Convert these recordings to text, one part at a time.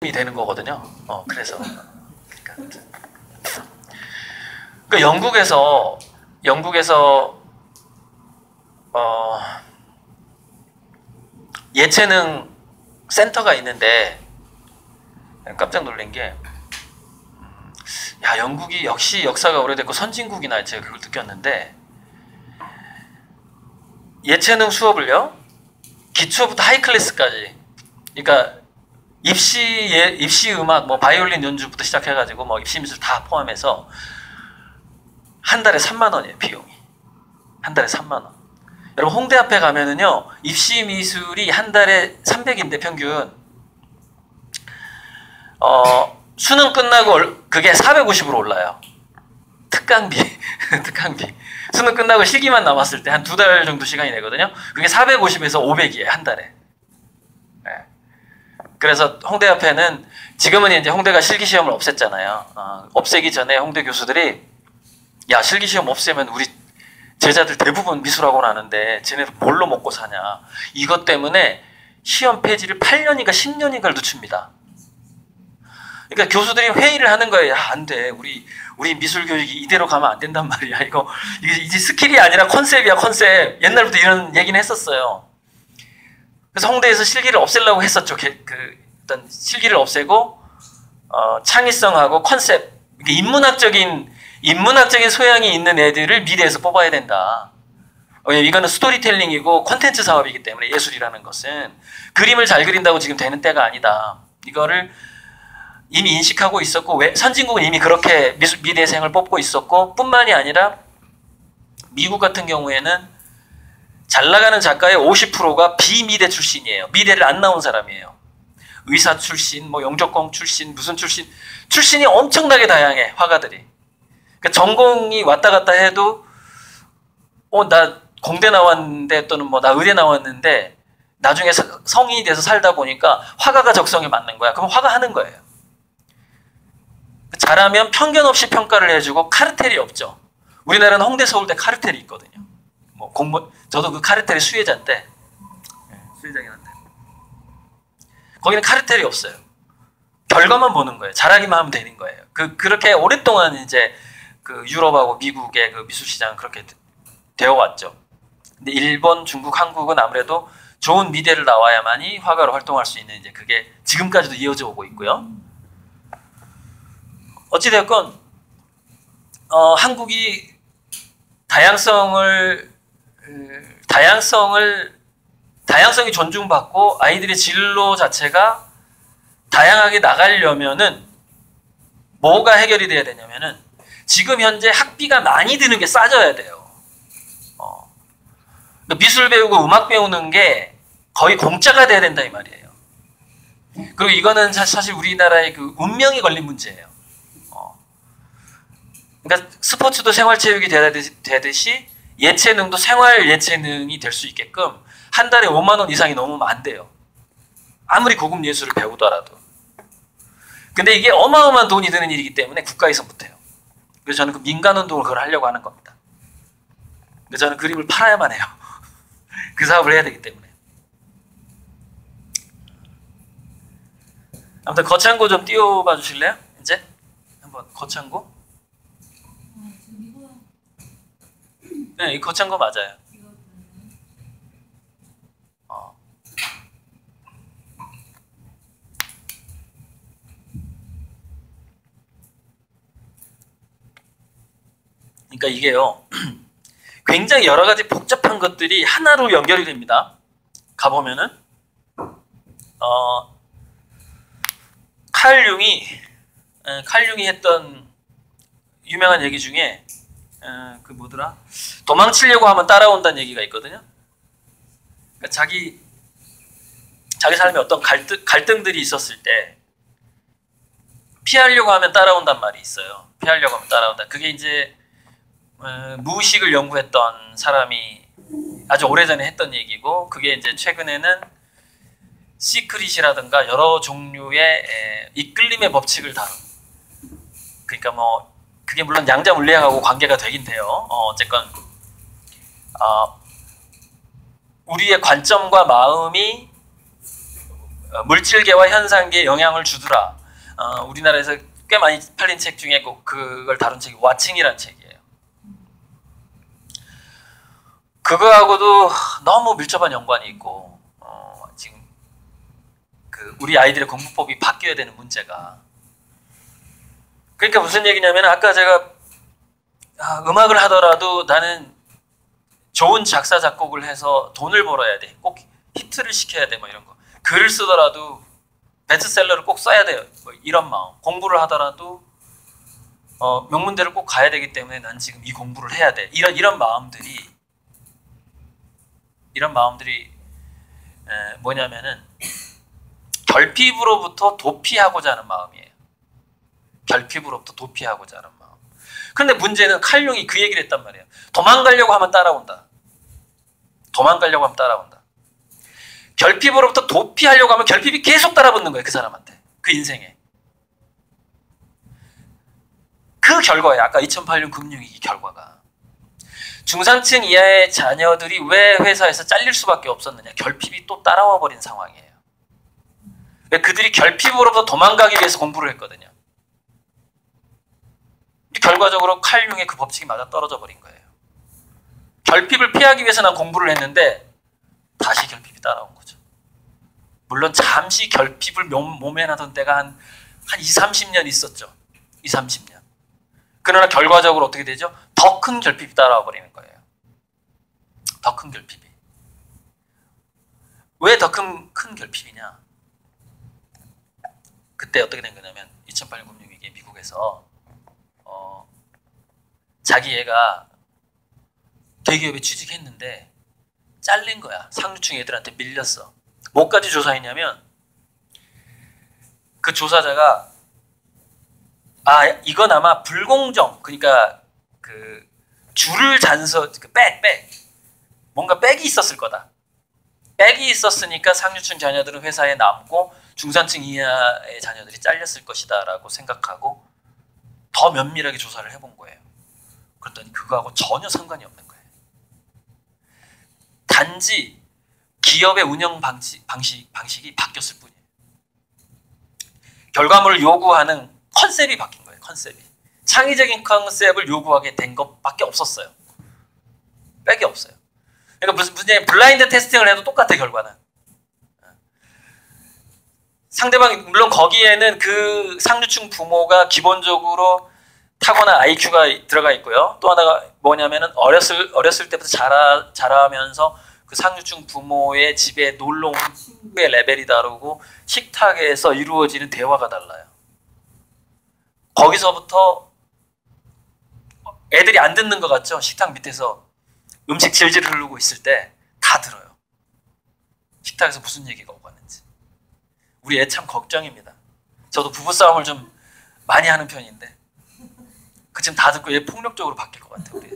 되는 거거든요. 그래서 그 영국에서 예체능 센터가 있는데 깜짝 놀란 게, 야, 영국이 역시 역사가 오래됐고 선진국이나 제가 그걸 느꼈는데, 예체능 수업을요, 기초부터 하이클래스까지, 그러니까 입시 음악, 뭐 바이올린 연주부터 시작해가지고 뭐 입시 미술 다 포함해서 한 달에 3만 원이에요, 비용이. 한 달에 3만 원. 여러분, 홍대 앞에 가면은요, 입시 미술이 한 달에 300인데 평균, 수능 끝나고 그게 450으로 올라요. 특강비. 특강비. 수능 끝나고 실기만 남았을 때 한 2달 정도 시간이 되거든요. 그게 450에서 500이에요, 한 달에. 네. 그래서 홍대 앞에는, 지금은 이제 홍대가 실기시험을 없앴잖아요. 없애기 전에 홍대 교수들이, 야, 실기시험 없애면 우리 제자들 대부분 미술학원 하는데 쟤네들 뭘로 먹고 사냐. 이것 때문에 시험 폐지를 8년인가 10년인가를 늦춥니다. 그러니까 교수들이 회의를 하는 거예요. 야, 안 돼. 우리 미술 교육이 이대로 가면 안 된단 말이야. 이게 이제 스킬이 아니라 컨셉이야, 컨셉. 옛날부터 이런 얘기는 했었어요. 그래서 홍대에서 실기를 없애려고 했었죠. 일단 실기를 없애고, 창의성하고 컨셉, 인문학적인 소양이 있는 애들을 미대에서 뽑아야 된다. 이거는 스토리텔링이고 콘텐츠 사업이기 때문에, 예술이라는 것은 그림을 잘 그린다고 지금 되는 때가 아니다. 이거를 이미 인식하고 있었고, 선진국은 이미 그렇게 미대생을 뽑고 있었고, 뿐만이 아니라 미국 같은 경우에는 잘 나가는 작가의 50%가 비미대 출신이에요. 미대를 안 나온 사람이에요. 의사 출신, 뭐 영조공 출신, 무슨 출신이 엄청나게 다양해, 화가들이. 그러니까 전공이 왔다 갔다 해도, 나 공대 나왔는데, 또는 뭐 나 의대 나왔는데, 나중에 성인이 돼서 살다 보니까 화가가 적성에 맞는 거야. 그럼 화가 하는 거예요. 잘하면 편견 없이 평가를 해주고 카르텔이 없죠. 우리나라는 홍대, 서울대 카르텔이 있거든요. 뭐 저도 그 카르텔의 수혜자인데, 수혜자긴 한데, 거기는 카르텔이 없어요. 결과만 보는 거예요. 잘하기만 하면 되는 거예요. 그렇게 오랫동안 이제 그 유럽하고 미국의 그 미술 시장은 그렇게 되어 왔죠. 근데 일본, 중국, 한국은 아무래도 좋은 미대를 나와야만이 화가로 활동할 수 있는, 이제 그게 지금까지도 이어져 오고 있고요. 어찌되었건, 한국이 다양성이 존중받고 아이들의 진로 자체가 다양하게 나가려면은 뭐가 해결이 돼야 되냐면은, 지금 현재 학비가 많이 드는 게 싸져야 돼요. 미술 배우고 음악 배우는 게 거의 공짜가 돼야 된다, 이 말이에요. 그리고 이거는 사실 우리나라의 그 운명이 걸린 문제예요. 그러니까 스포츠도 생활체육이 되듯이 예체능도 생활 예체능이 될 수 있게끔 한 달에 5만 원 이상이 넘으면 안 돼요. 아무리 고급 예술을 배우더라도. 근데 이게 어마어마한 돈이 드는 일이기 때문에 국가에서 못해요. 그래서 저는 그 민간운동을 그걸 하려고 하는 겁니다. 그래서 저는 그림을 팔아야만 해요. 그 사업을 해야 되기 때문에. 아무튼 거창고 좀 띄워봐 주실래요? 이제 한번 거창고. 네, 이 거창고 맞아요. 그러니까 이게요, 굉장히 여러 가지 복잡한 것들이 하나로 연결이 됩니다. 가보면은, 칼 융이 했던 유명한 얘기 중에, 그 뭐더라? 도망치려고 하면 따라온다는 얘기가 있거든요. 그러니까 자기 삶에 어떤 갈등들이 있었을 때 피하려고 하면 따라온단 말이 있어요. 피하려고 하면 따라온다. 그게 이제 무의식을 연구했던 사람이 아주 오래전에 했던 얘기고, 그게 이제 최근에는 시크릿이라든가 여러 종류의 이끌림의 법칙을 다룬. 그러니까 뭐 그게 물론 양자 물리학하고 관계가 되긴 돼요. 어쨌건 우리의 관점과 마음이 물질계와 현상계에 영향을 주더라. 우리나라에서 꽤 많이 팔린 책 중에 그걸 다룬 책이 와칭이라는 책이에요. 그거하고도 너무 밀접한 연관이 있고 지금 우리 아이들의 공부법이 바뀌어야 되는 문제가, 그러니까 무슨 얘기냐면, 아까 제가 음악을 하더라도 나는 좋은 작사 작곡을 해서 돈을 벌어야 돼, 꼭 히트를 시켜야 돼, 뭐 이런 거. 글을 쓰더라도 베스트셀러를 꼭 써야 돼요, 뭐 이런 마음. 공부를 하더라도 명문대를 꼭 가야 되기 때문에 난 지금 이 공부를 해야 돼, 이런 마음들이 뭐냐면은 결핍으로부터 도피하고자 하는 마음이에요. 결핍으로부터 도피하고자 하는 마음. 그런데 문제는 칼융이 그 얘기를 했단 말이에요. 도망가려고 하면 따라온다. 도망가려고 하면 따라온다. 결핍으로부터 도피하려고 하면 결핍이 계속 따라붙는 거예요. 그 사람한테. 그 인생에. 그 결과예요. 아까 2008년 금융위기 결과가. 중산층 이하의 자녀들이 왜 회사에서 잘릴 수밖에 없었느냐. 결핍이 또 따라와 버린 상황이에요. 그들이 결핍으로부터 도망가기 위해서 공부를 했거든요. 결과적으로 칼융의 그 법칙이 맞아 떨어져 버린 거예요. 결핍을 피하기 위해서 난 공부를 했는데 다시 결핍이 따라온 거죠. 물론 잠시 결핍을 몸에 나던 때가 한 20-30년 있었죠. 20-30년. 그러나 결과적으로 어떻게 되죠? 더 큰 결핍이 따라와 버리는 거예요. 더 큰 결핍이. 왜 더 큰 결핍이냐? 그때 어떻게 된 거냐면 2008년 금융위기에 미국에서 자기 애가 대기업에 취직했는데 잘린 거야. 상류층 애들한테 밀렸어. 뭐까지 조사했냐면 그 조사자가 이건 아마 불공정, 그러니까 그 줄을 잔서 뭔가 백이 있었을 거다. 백이 있었으니까 상류층 자녀들은 회사에 남고 중산층 이하의 자녀들이 잘렸을 것이다 라고 생각하고 더 면밀하게 조사를 해본 거예요. 그랬더니 그거하고 전혀 상관이 없는 거예요. 단지 기업의 운영 방식이 바뀌었을 뿐이에요. 결과물을 요구하는 컨셉이 바뀐 거예요. 컨셉이. 창의적인 컨셉을 요구하게 된 것밖에 없었어요. 백이 없어요. 그러니까 무슨 얘기, 블라인드 테스팅을 해도 똑같아, 결과는. 상대방이, 물론 거기에는 그 상류층 부모가 기본적으로 타고난 IQ가 들어가 있고요. 또 하나가 뭐냐면은 어렸을 때부터 자라면서 그 상류층 부모의 집에 놀러 온 친구의 레벨이 다르고 식탁에서 이루어지는 대화가 달라요. 거기서부터 애들이 안 듣는 것 같죠? 식탁 밑에서 음식 질질 흐르고 있을 때 다 들어요. 식탁에서 무슨 얘기가 오고 갔는지. 우리 애 참 걱정입니다. 저도 부부싸움을 좀 많이 하는 편인데 그 지금 다 듣고 얘 폭력적으로 바뀔 것 같아요. 우리.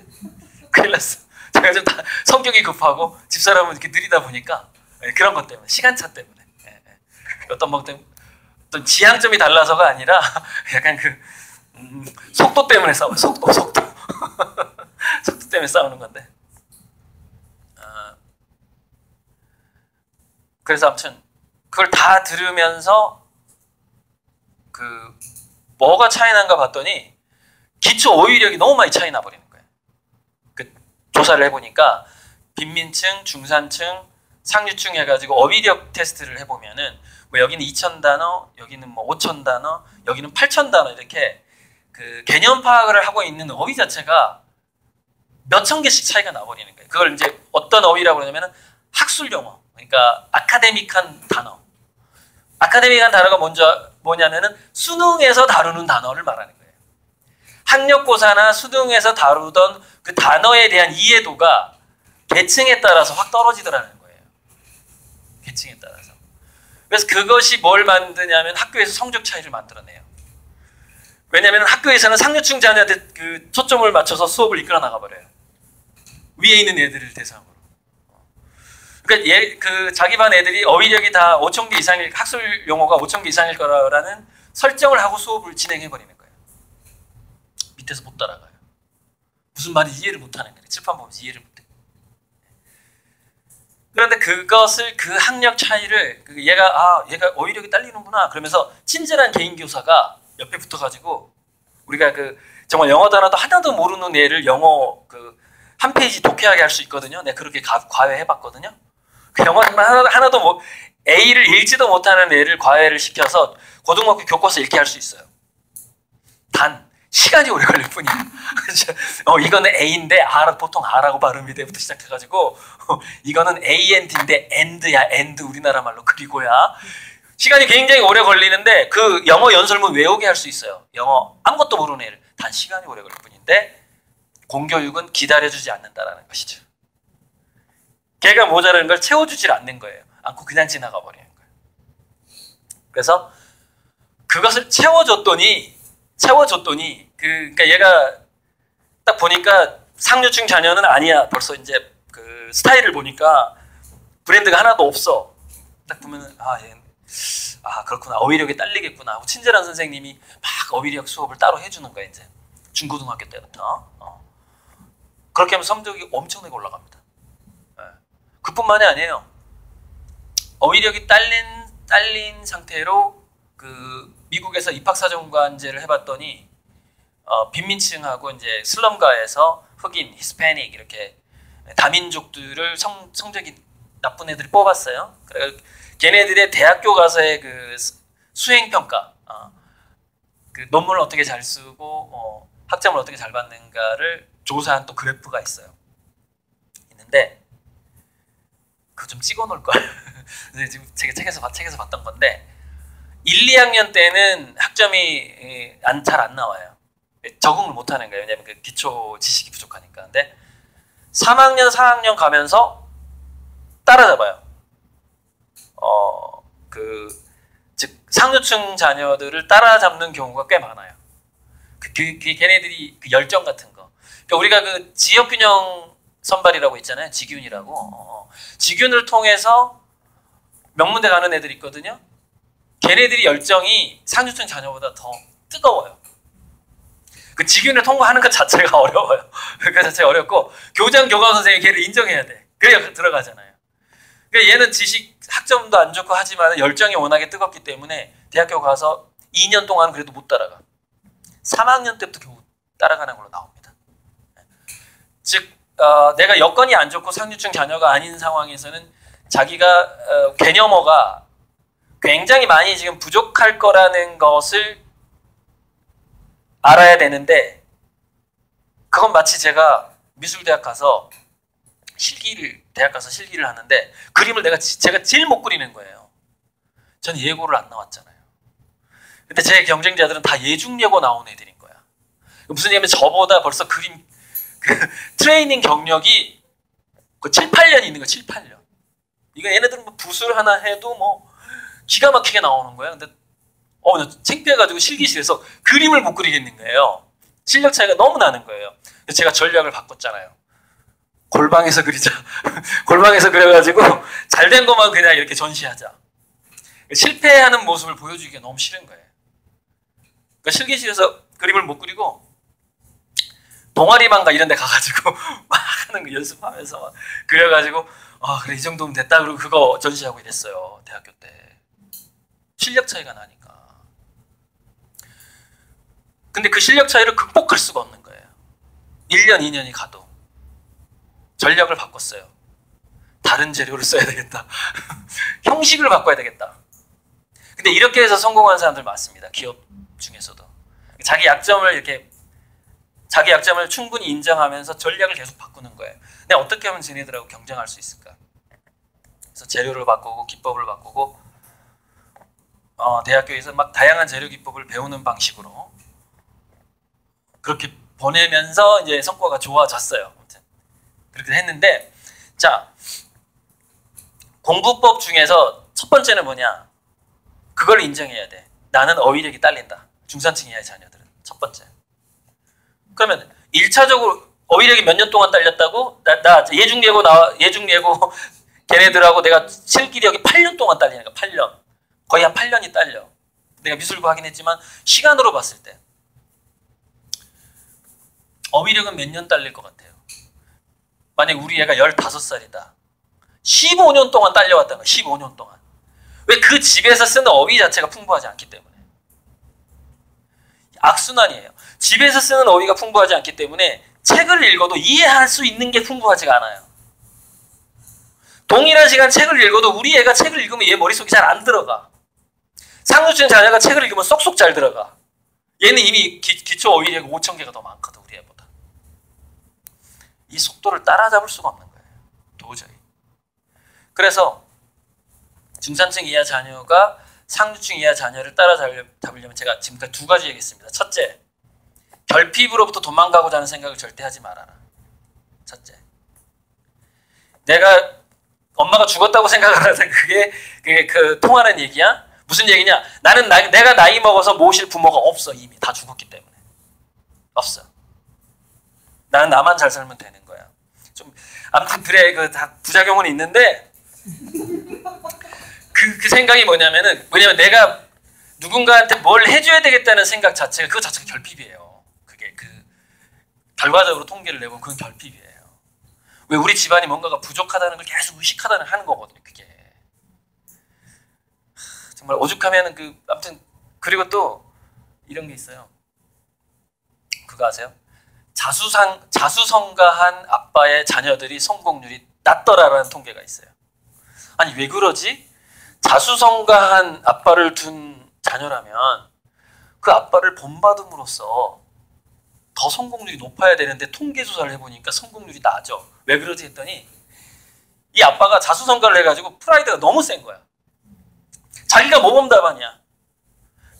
큰일 났어. 제가 좀 성격이 급하고 집사람은 이렇게 느리다 보니까 그런 것 때문에, 시간차 때문에, 어떤 지향점이 달라서가 아니라 약간 속도 때문에 싸워요. 속도 속도 때문에 싸우는 건데. 그래서 아무튼 그걸 다 들으면서 뭐가 차이 난가 봤더니 기초 어휘력이 너무 많이 차이 나버리는 거예요. 조사를 해보니까 빈민층, 중산층, 상류층 해가지고 어휘력 테스트를 해보면은 뭐 여기는 2,000단어, 여기는 뭐 5,000단어, 여기는 8,000단어 이렇게 개념 파악을 하고 있는 어휘 자체가 몇천 개씩 차이가 나버리는 거예요. 그걸 이제 어떤 어휘라고 그러냐면은 학술 용어, 그러니까 아카데믹한 단어. 아카데믹한 단어가 뭐냐면은 수능에서 다루는 단어를 말하는 거예요. 학력고사나 수능에서 다루던 그 단어에 대한 이해도가 계층에 따라서 확 떨어지더라는 거예요. 계층에 따라서. 그래서 그것이 뭘 만드냐면 학교에서 성적 차이를 만들어내요. 왜냐하면 학교에서는 상류층 자녀한테 초점을 맞춰서 수업을 이끌어 나가버려요. 위에 있는 애들을 대상으로. 그러니까 자기 반 애들이 어휘력이 다 5,000개 이상일, 학술 용어가 5,000개 이상일 거라는 설정을 하고 수업을 진행해버리는 거예요. 밑에서 못 따라가요. 무슨 말인지 이해를 못하는 거예요. 칠판 보면서 이해를 못해요. 그런데 그것을 그 학력 차이를 얘가 어휘력이 딸리는구나 그러면서 친절한 개인 교사가 옆에 붙어가지고 우리가 정말 영어 단어도 하나도 모르는 애를 영어 한 페이지 독해하게 할 수 있거든요. 내가 그렇게 과외해봤거든요. 그 영어 정말 하나도 뭐 A를 읽지도 못하는 애를 과외를 시켜서 고등학교 교과서 읽게 할 수 있어요. 단 시간이 오래 걸릴 뿐이야. 이거는 A인데 보통 R라고 발음이 돼부터 시작해가지고 이거는 AND인데 AND야. AND 우리나라 말로 그리고야. 시간이 굉장히 오래 걸리는데 그 영어 연설문 외우게 할 수 있어요. 영어 아무것도 모르는 애를. 단 시간이 오래 걸릴 뿐인데 공교육은 기다려주지 않는다라는 것이죠. 걔가 모자라는 걸 채워주질 않는 거예요. 않고 그냥 지나가 버리는 거예요. 그래서 그것을 채워줬더니 그러니까 얘가 딱 보니까 상류층 자녀는 아니야. 벌써 이제 그 스타일을 보니까 브랜드가 하나도 없어. 딱 보면은 그렇구나. 어휘력이 딸리겠구나 하고 친절한 선생님이 막 어휘력 수업을 따로 해주는 거야. 이제 중고등학교 때부터. 그렇게 하면 성적이 엄청나게 올라갑니다. 그뿐만이 아니에요. 어휘력이 딸린 상태로 미국에서 입학사정관제를 해봤더니 빈민층하고 이제 슬럼가에서 흑인, 히스패닉 이렇게 다민족들을 성적이 나쁜 애들이 뽑았어요. 그래 걔네들의 대학교 가서의 수행평가, 논문을 어떻게 잘 쓰고 학점을 어떻게 잘 받는가를 조사한 또 그래프가 있어요. 있는데 그거 좀 찍어놓을 걸. 지금 제가 책에서 봤던 건데 1, 2학년 때는 학점이 잘 안 나와요. 적응을 못하는 거예요. 왜냐하면 그 기초 지식이 부족하니까. 근데 3학년, 4학년 가면서 따라잡아요. 즉 상류층 자녀들을 따라잡는 경우가 꽤 많아요. 걔네들이 열정 같은 거. 그러니까 우리가 지역균형 선발이라고 있잖아요. 지균이라고. 지균을 통해서 명문대 가는 애들이 있거든요. 걔네들이 열정이 상류층 자녀보다 더 뜨거워요. 그 지균을 통과하는 것 자체가 어려워요. 그 자체가 어렵고 교장, 교감 선생님이 걔를 인정해야 돼. 그래야 들어가잖아요. 그러니까 얘는 지식 학점도 안 좋고 하지만 열정이 워낙에 뜨겁기 때문에 대학교 가서 2년 동안 그래도 못 따라가. 3학년 때부터 겨우 따라가는 걸로 나옵니다. 즉 내가 여건이 안 좋고 상류층 자녀가 아닌 상황에서는 자기가 개념어가 굉장히 많이 지금 부족할 거라는 것을 알아야 그건 마치 제가 미술대학 가서 대학 가서 실기를 하는데 그림을 제가 제일 못 그리는 거예요. 전 예고를 안 나왔잖아요. 근데 제 경쟁자들은 다 예중예고 나온 애들인 거야. 무슨 얘기냐면 저보다 벌써 그림 트레이닝 경력이 7, 8년 있는 거야. 7, 8년. 이거 얘네들은 뭐 붓을 하나 해도 뭐 기가 막히게 나오는 거야. 근데 창피해가지고 실기실에서 그림을 못 그리겠는 거예요. 실력 차이가 너무 나는 거예요. 그래서 제가 전략을 바꿨잖아요. 골방에서 그리자. 골방에서 그려가지고 잘된 것만 그냥 이렇게 전시하자. 실패하는 모습을 보여주기가 너무 싫은 거예요. 그러니까 실기실에서 그림을 못 그리고 동아리방가 이런 데 가가지고 막 하는 거 연습하면서 막 그려가지고 그래 이 정도면 됐다 그러고 그거 전시하고 이랬어요. 대학교 때. 실력 차이가 나니까. 근데 그 실력 차이를 극복할 수가 없는 거예요. 1년, 2년이 가도. 전략을 바꿨어요. 다른 재료를 써야 되겠다. 형식을 바꿔야 되겠다. 근데 이렇게 해서 성공한 사람들 많습니다. 기업 중에서도. 자기 약점을 충분히 인정하면서 전략을 계속 바꾸는 거예요. 근데 어떻게 하면 쟤네들하고 경쟁할 수 있을까? 그래서 재료를 바꾸고 기법을 바꾸고 대학교에서 막 다양한 재료 기법을 배우는 방식으로 그렇게 보내면서 이제 성과가 좋아졌어요. 아무튼 그렇게 했는데 자 공부법 중에서 첫 번째는 뭐냐? 그걸 인정해야 돼. 나는 어휘력이 딸린다. 중산층 이하의 자녀들은 첫 번째. 그러면 1차적으로 어휘력이 몇 년 동안 딸렸다고? 나 예중예고 걔네들하고 내가 실기력이 8년 동안 딸리는 거야. 8년. 거의 한 8년이 딸려. 내가 미술부 하긴 했지만 시간으로 봤을 때 어휘력은 몇 년 딸릴 것 같아요? 만약 우리 애가 15살이다. 15년 동안 딸려왔다는 거예요. 15년 동안. 왜? 그 집에서 쓰는 어휘 자체가 풍부하지 않기 때문에. 악순환이에요. 집에서 쓰는 어휘가 풍부하지 않기 때문에 책을 읽어도 이해할 수 있는 게 풍부하지가 않아요. 동일한 시간 책을 읽어도 우리 애가 책을 읽으면 얘 머릿속에 잘 안 들어가. 상류층 자녀가 책을 읽으면 쏙쏙 잘 들어가. 얘는 이미 기초 어휘력이 5,000개가 더 많거든, 우리 애보다. 이 속도를 따라잡을 수가 없는 거예요. 도저히. 그래서 중산층 이하 자녀가 상류층 이하 자녀를 따라잡으려면 제가 지금까지 두 가지 얘기했습니다. 첫째, 결핍으로부터 도망가고자 하는 생각을 절대 하지 말아라. 첫째. 내가 엄마가 죽었다고 생각을 하는 그게 그 통하는 얘기야? 무슨 얘기냐? 내가 나이 먹어서 모실 부모가 없어. 이미 다 죽었기 때문에. 없어. 나는 나만 잘 살면 되는 거야. 좀 아무튼 그래, 그 다 부작용은 있는데 그 생각이 뭐냐면 내가 누군가한테 뭘 해줘야 되겠다는 생각 자체가 그거 자체가 결핍이에요. 그게 결과적으로 통계를 내보면 그건 결핍이에요. 왜? 우리 집안이 뭔가가 부족하다는 걸 계속 의식하다는 하는 거거든요. 그게 정말 오죽하면은 아무튼 그리고 또 이런 게 있어요. 그거 아세요? 자수성가한 아빠의 자녀들이 성공률이 낮더라라는 통계가 있어요. 아니 왜 그러지? 자수성가한 아빠를 둔 자녀라면 그 아빠를 본받음으로써 더 성공률이 높아야 되는데 통계 조사를 해보니까 성공률이 낮아. 왜 그러지 했더니 이 아빠가 자수성가를 해가지고 프라이드가 너무 센 거야. 자기가 모범답안이야.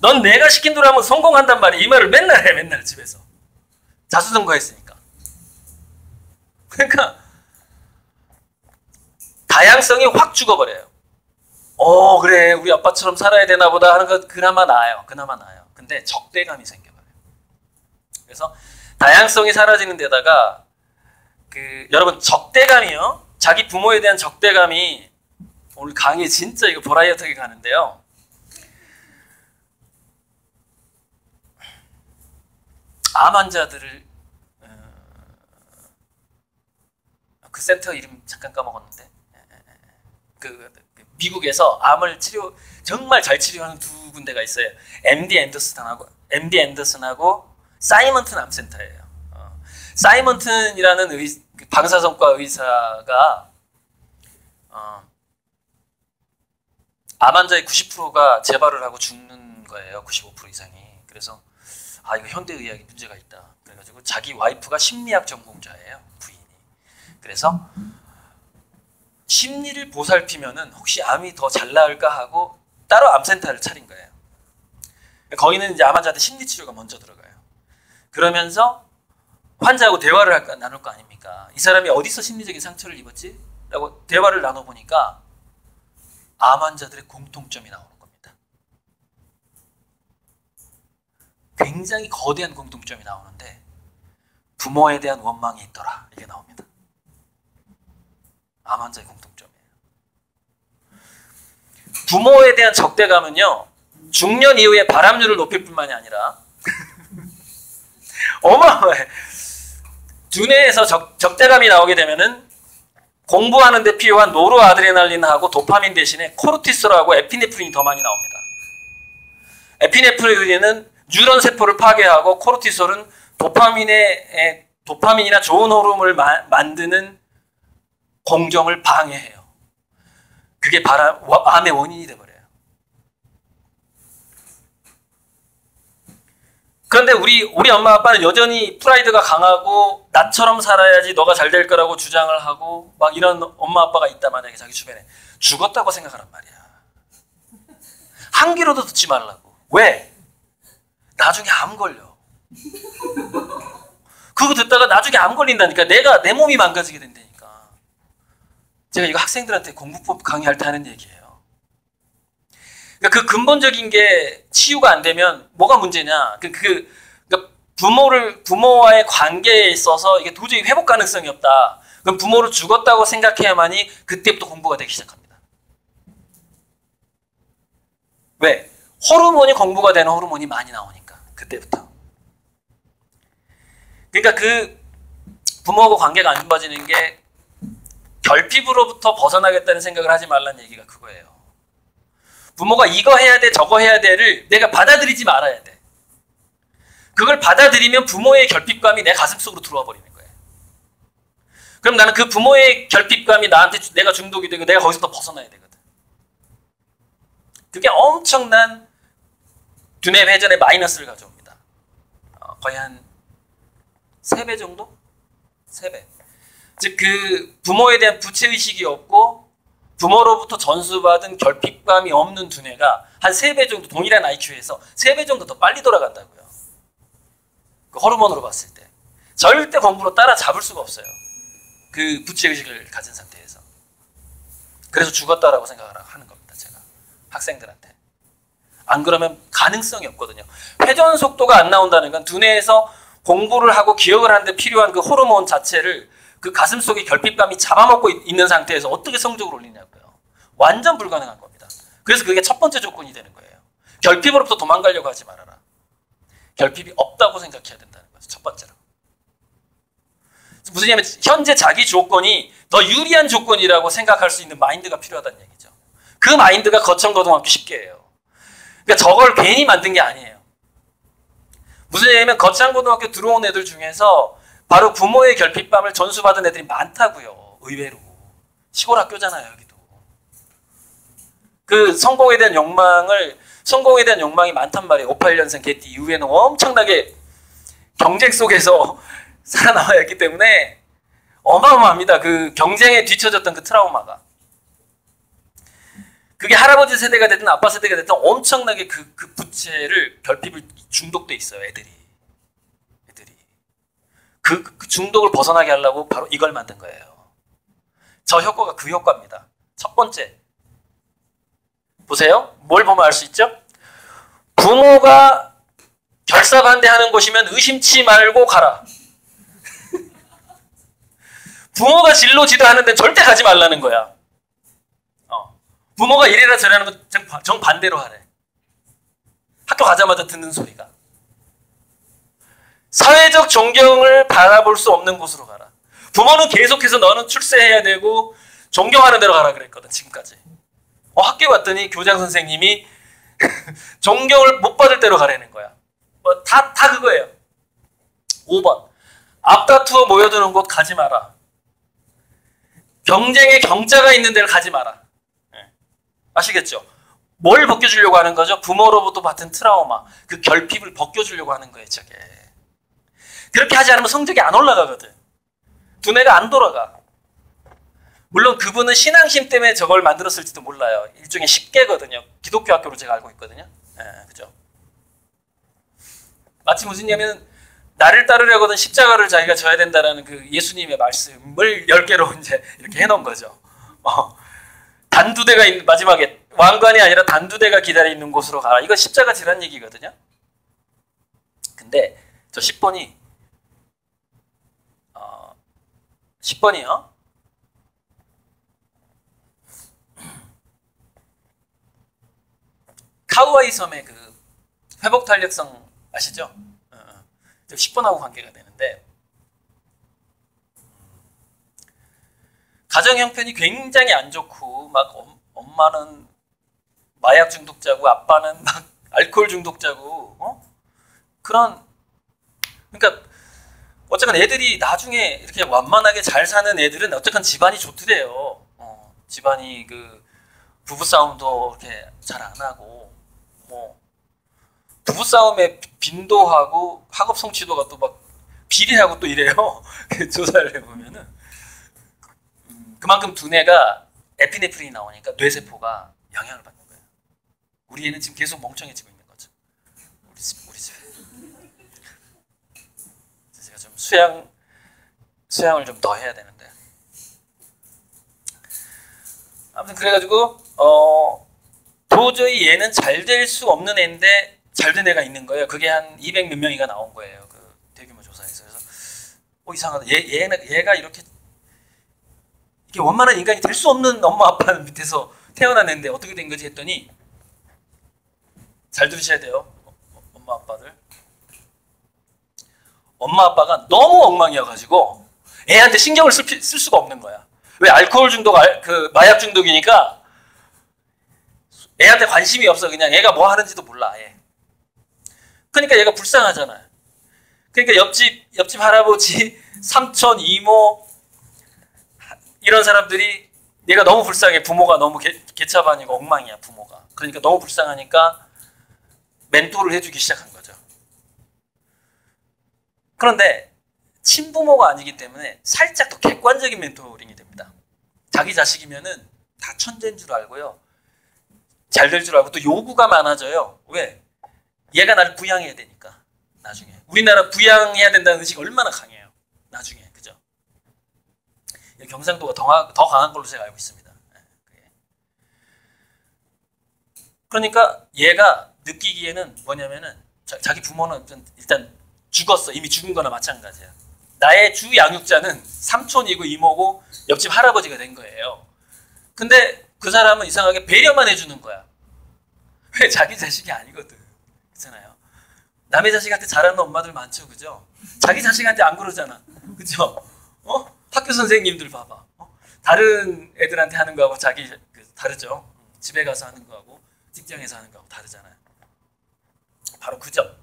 넌 내가 시킨 대로 하면 성공한단 말이야. 이 말을 맨날 해. 맨날 집에서. 자수성가했으니까. 그러니까 다양성이 확 죽어버려요. 그래 우리 아빠처럼 살아야 되나 보다 하는 거 그나마 나아요. 그나마 나아요. 근데 적대감이 생겨버려요. 그래서 다양성이 사라지는 데다가 여러분 적대감이요. 자기 부모에 대한 적대감이 오늘 강의 진짜 이거 버라이어티하게 가는데요. 암 환자들을 그 센터 이름 잠깐 까먹었는데 미국에서 암을 정말 잘 치료하는 두 군데가 있어요. MD 앤더슨하고 사이먼튼 암센터예요. 사이먼튼이라는 방사선과 의사가 암 환자의 90%가 재발을 하고 죽는 거예요. 95% 이상이. 그래서 이거 현대의학이 문제가 있다. 그래가지고 자기 와이프가 심리학 전공자예요. 부인이. 그래서 심리를 보살피면은 혹시 암이 더 잘 나을까 하고 따로 암센터를 차린 거예요. 거기는 이제 암 환자한테 심리 치료가 먼저 들어가요. 그러면서 환자하고 대화를 나눌 거 아닙니까? 이 사람이 어디서 심리적인 상처를 입었지? 라고 대화를 나눠보니까 암 환자들의 공통점이 나오는 겁니다. 굉장히 거대한 공통점이 나오는데 부모에 대한 원망이 있더라. 이게 나옵니다. 암 환자의 공통점이에요. 부모에 대한 적대감은요. 중년 이후에 발암률을 높일 뿐만이 아니라 어마어마해. 두뇌에서 적대감이 나오게 되면은 공부하는 데 필요한 노르아드레날린하고 도파민 대신에 코르티솔하고 에피네프린이 더 많이 나옵니다. 에피네프린은 뉴런 세포를 파괴하고 코르티솔은 도파민이나 좋은 호르몬을 만드는 공정을 방해해요. 그게 암의 원인이 돼버려요. 그런데 우리 엄마 아빠는 여전히 프라이드가 강하고 나처럼 살아야지 너가 잘 될 거라고 주장을 하고 막 이런 엄마 아빠가 있다. 만약에 자기 주변에 죽었다고 생각하란 말이야. 한 귀로도 듣지 말라고. 왜? 나중에 암 걸려. 그거 듣다가 나중에 암 걸린다니까. 내 몸이 망가지게 된다니까. 제가 이거 학생들한테 공부법 강의할 때 하는 얘기예요. 그러니까 그 근본적인 게 치유가 안 되면 뭐가 문제냐? 그러니까 부모와의 관계에 있어서 이게 도저히 회복 가능성이 없다. 그럼 부모를 죽었다고 생각해야만이 그때부터 공부가 되기 시작합니다. 왜? 호르몬이 공부가 되는 호르몬이 많이 나오니까 그때부터. 그러니까 그 부모하고 관계가 안 좋아지는 게 결핍으로부터 벗어나겠다는 생각을 하지 말라는 얘기가 그거예요. 부모가 이거 해야 돼, 저거 해야 돼를 내가 받아들이지 말아야 돼. 그걸 받아들이면 부모의 결핍감이 내 가슴속으로 들어와 버리는 거예요. 그럼 나는 그 부모의 결핍감이 나한테 내가 중독이 되고 내가 거기서부터 벗어나야 되거든. 그게 엄청난 두뇌 회전의 마이너스를 가져옵니다. 거의 한 3배 정도? 3배. 즉 그 부모에 대한 부채의식이 없고 부모로부터 전수받은 결핍감이 없는 두뇌가 한 3배 정도, 동일한 IQ에서 3배 정도 더 빨리 돌아간다고요. 그 호르몬으로 봤을 때. 절대 공부로 따라잡을 수가 없어요. 그 부채의식을 가진 상태에서. 그래서 죽었다라고 생각을 하는 겁니다. 제가. 학생들한테. 안 그러면 가능성이 없거든요. 회전 속도가 안 나온다는 건 두뇌에서 공부를 하고 기억을 하는데 필요한 그 호르몬 자체를 그 가슴속에 결핍감이 잡아먹고 있는 상태에서 어떻게 성적을 올리냐고요. 완전 불가능한 겁니다. 그래서 그게 첫 번째 조건이 되는 거예요. 결핍으로부터 도망가려고 하지 말아라. 결핍이 없다고 생각해야 된다는 거죠. 첫 번째로. 무슨 얘기냐면 현재 자기 조건이 더 유리한 조건이라고 생각할 수 있는 마인드가 필요하다는 얘기죠. 그 마인드가 거천고등학교 10개예요. 그러니까 저걸 괜히 만든 게 아니에요. 무슨 얘기냐면 거창고등학교 들어온 애들 중에서 바로 부모의 결핍감을 전수받은 애들이 많다고요. 의외로. 시골 학교잖아요. 여기도. 그 성공에 대한 욕망이 많단 말이에요. 58년생 개띠 이후에는 엄청나게 경쟁 속에서 살아남아야 했기 때문에 어마어마합니다. 그 경쟁에 뒤처졌던 그 트라우마가. 그게 할아버지 세대가 됐든 아빠 세대가 됐든 엄청나게 그 부채를 결핍을 중독돼 있어요. 애들이. 그 중독을 벗어나게 하려고 바로 이걸 만든 거예요. 저 효과가 그 효과입니다. 첫 번째. 보세요. 뭘 보면 알 수 있죠? 부모가 결사반대하는 곳이면 의심치 말고 가라. 부모가 진로 지도하는 데는 절대 가지 말라는 거야. 부모가 이래라 저래라는 건 정반대로 하래. 학교 가자마자 듣는 소리가. 사회적 존경을 바라볼 수 없는 곳으로 가라. 부모는 계속해서 너는 출세해야 되고 존경하는 대로 가라 그랬거든. 지금까지. 학교에 왔더니 교장 선생님이 존경을 못 받을 대로 가라는 거야. 다 그거예요. 5번. 앞다투어 모여드는 곳 가지 마라. 경쟁에 경자가 있는 데를 가지 마라. 아시겠죠? 뭘 벗겨주려고 하는 거죠? 부모로부터 받은 트라우마, 그 결핍을 벗겨주려고 하는 거예요. 저게. 그렇게 하지 않으면 성적이 안 올라가거든. 두뇌가 안 돌아가. 물론 그분은 신앙심 때문에 저걸 만들었을지도 몰라요. 일종의 십계거든요. 기독교 학교로 제가 알고 있거든요. 그죠? 마치 무슨 얘기냐면 나를 따르려거든 십자가를 자기가 져야 된다라는 그 예수님의 말씀을 10개로 이제 이렇게 해놓은 거죠. 단두대가 있는 마지막에 왕관이 아니라 단두대가 기다려 있는 곳으로 가라. 이거 십자가 지란 얘기거든요. 근데 저 10번이요. 카우아이 섬의 그 회복 탄력성 아시죠? 10번하고 관계가 되는데 가정 형편이 굉장히 안 좋고 막 엄마는 마약 중독자고 아빠는 막 알코올 중독자고 그런 그러니까 어쨌건 애들이 나중에 이렇게 완만하게 잘 사는 애들은 어쨌건 집안이 좋더래요. 집안이 그 부부싸움도 이렇게 잘 안 하고 부부싸움에 빈도하고 학업 성취도가 또 막 비례하고 또 이래요. 조사를 해보면은 그만큼 두뇌가 에피네프린이 나오니까 뇌세포가 영향을 받는 거예요. 우리 애는 지금 계속 멍청해지고 있는 거죠. 우리 집에. 제가 좀 수양을 좀 더 해야 되는데. 아무튼 그래가지고 도저히 얘는 잘 될 수 없는 애인데 잘 된 애가 있는 거예요. 그게 한 200 몇 명이가 나온 거예요. 그 대규모 조사에서. 그래서 이상하다. 얘가 이렇게 원만한 인간이 될 수 없는 엄마 아빠는 밑에서 태어났는데 어떻게 된 거지 했더니 잘 들으셔야 돼요. 엄마 아빠들. 엄마 아빠가 너무 엉망이어가지고 애한테 신경을 쓸 수가 없는 거야. 왜 알코올 중독, 그 마약 중독이니까 애한테 관심이 없어. 그냥 애가 뭐 하는지도 몰라. 얘. 그러니까 얘가 불쌍하잖아요. 그러니까 옆집 할아버지, 삼촌, 이모 이런 사람들이 얘가 너무 불쌍해. 부모가 너무 개차반이고 엉망이야 부모가. 그러니까 너무 불쌍하니까 멘토를 해주기 시작한 거죠. 그런데 친부모가 아니기 때문에 살짝 더 객관적인 멘토링이 됩니다. 자기 자식이면은 다 천재인 줄 알고요. 잘 될 줄 알고 또 요구가 많아져요. 왜? 얘가 나를 부양해야 되니까. 나중에. 우리나라 부양해야 된다는 의식이 얼마나 강해요. 나중에. 그죠? 경상도가 더 강한 걸로 제가 알고 있습니다. 그러니까 얘가 느끼기에는 뭐냐면은 자기 부모는 일단 죽었어. 이미 죽은 거나 마찬가지야. 나의 주 양육자는 삼촌이고 이모고 옆집 할아버지가 된 거예요. 근데 그 사람은 이상하게 배려만 해주는 거야. 왜? 자기 자식이 아니거든. 그렇잖아요. 남의 자식한테 잘하는 엄마들 많죠. 그죠? 자기 자식한테 안 그러잖아. 그죠? 학교 선생님들 봐봐. 다른 애들한테 하는 거하고 다르죠. 집에 가서 하는 거하고 직장에서 하는 거하고 다르잖아요. 바로 그 점.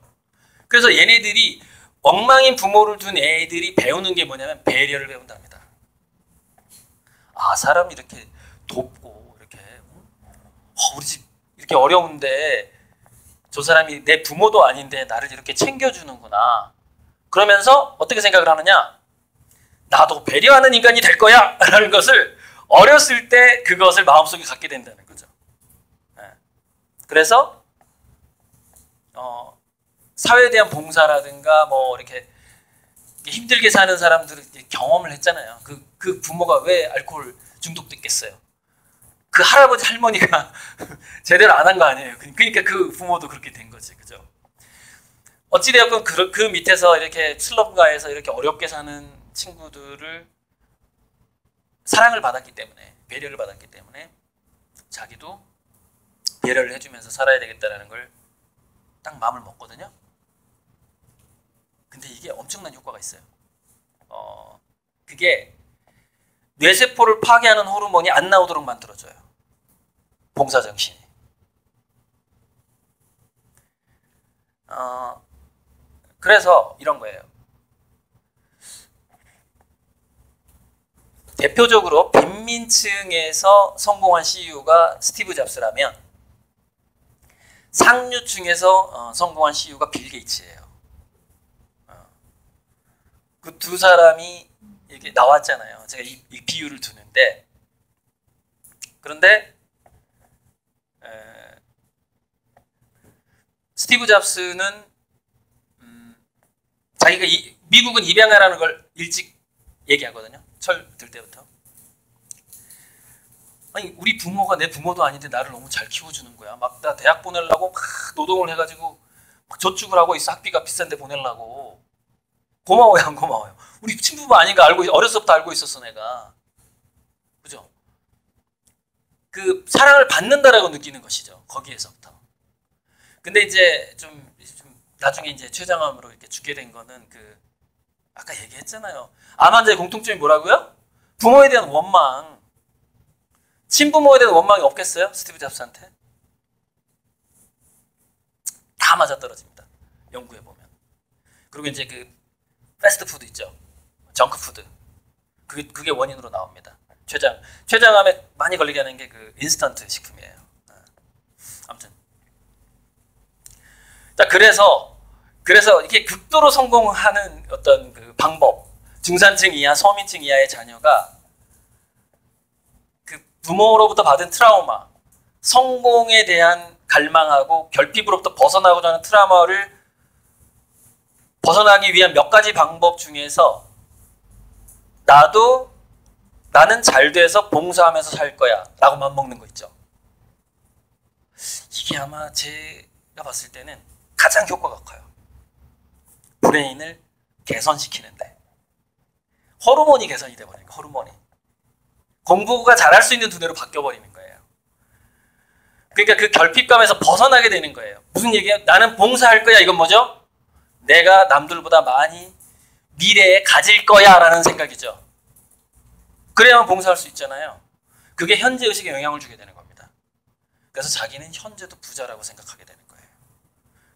그래서 얘네들이 엉망인 부모를 둔 애들이 배우는 게 뭐냐면 배려를 배운답니다. 아, 사람 이렇게 돕고 이렇게 우리 집 이렇게 어려운데 저 사람이 내 부모도 아닌데 나를 이렇게 챙겨주는구나. 그러면서 어떻게 생각을 하느냐? 나도 배려하는 인간이 될 거야! 라는 것을 어렸을 때 그것을 마음속에 갖게 된다는 거죠. 그래서 사회에 대한 봉사라든가 뭐 이렇게 힘들게 사는 사람들을 경험을 했잖아요. 그 부모가 왜 알코올 중독됐겠어요? 그 할아버지 할머니가 제대로 안 한 거 아니에요. 그러니까 그 부모도 그렇게 된 거지, 그죠? 어찌되었건 그 밑에서 이렇게 슬럼가에서 이렇게 어렵게 사는 친구들을 사랑을 받았기 때문에, 배려를 받았기 때문에 자기도 배려를 해주면서 살아야 되겠다라는 걸 딱 마음을 먹거든요. 근데 이게 엄청난 효과가 있어요. 그게 뇌세포를 파괴하는 호르몬이 안 나오도록 만들어줘요. 봉사정신이. 그래서 이런 거예요. 대표적으로 빈민층에서 성공한 CEO가 스티브 잡스라면 상류층에서 성공한 CEO가 빌 게이츠예요. 그 두 사람이 이렇게 나왔잖아요. 제가 이 비유를 두는데, 그런데 스티브 잡스는 자기가 미국은 입양하라는 걸 일찍 얘기하거든요. 철들 때부터. 아니, 우리 부모가 내 부모도 아닌데 나를 너무 잘 키워주는 거야. 막 나 대학 보내려고 막 노동을 해가지고 막 저축을 하고 있어. 학비가 비싼데 보내려고. 고마워요, 안 고마워요? 우리 친부모 아닌가 어려서부터 알고 있었어, 내가. 그죠? 그 사랑을 받는다라고 느끼는 것이죠. 거기에서부터. 근데 이제 좀 나중에 이제 췌장암으로 이렇게 죽게 된 거는 아까 얘기했잖아요. 암 환자의 공통점이 뭐라고요? 부모에 대한 원망. 친부모에 대한 원망이 없겠어요? 스티브 잡스한테? 다 맞아떨어집니다. 연구해 보면. 그리고 이제 패스트푸드 있죠. 정크푸드. 그게 원인으로 나옵니다. 췌장암에 많이 걸리게 하는 게 인스턴트 식품이에요. 아무튼. 자, 그래서 이렇게 극도로 성공하는 어떤 방법, 중산층 이하, 서민층 이하의 자녀가 부모로부터 받은 트라우마, 성공에 대한 갈망하고 결핍으로부터 벗어나고자 하는 트라우마를 벗어나기 위한 몇 가지 방법 중에서 나는 잘 돼서 봉사하면서 살 거야 라고 맘먹는 거 있죠. 이게 아마 제가 봤을 때는 가장 효과가 커요. 브레인을 개선시키는데. 호르몬이 개선이 돼버리니까, 호르몬이. 공부가 잘할 수 있는 두뇌로 바뀌어버리는 거예요. 그러니까 그 결핍감에서 벗어나게 되는 거예요. 무슨 얘기예요? 나는 봉사할 거야. 이건 뭐죠? 내가 남들보다 많이 미래에 가질 거야 라는 생각이죠. 그래야만 봉사할 수 있잖아요. 그게 현재의식에 영향을 주게 되는 겁니다. 그래서 자기는 현재도 부자라고 생각하게 되는 거예요.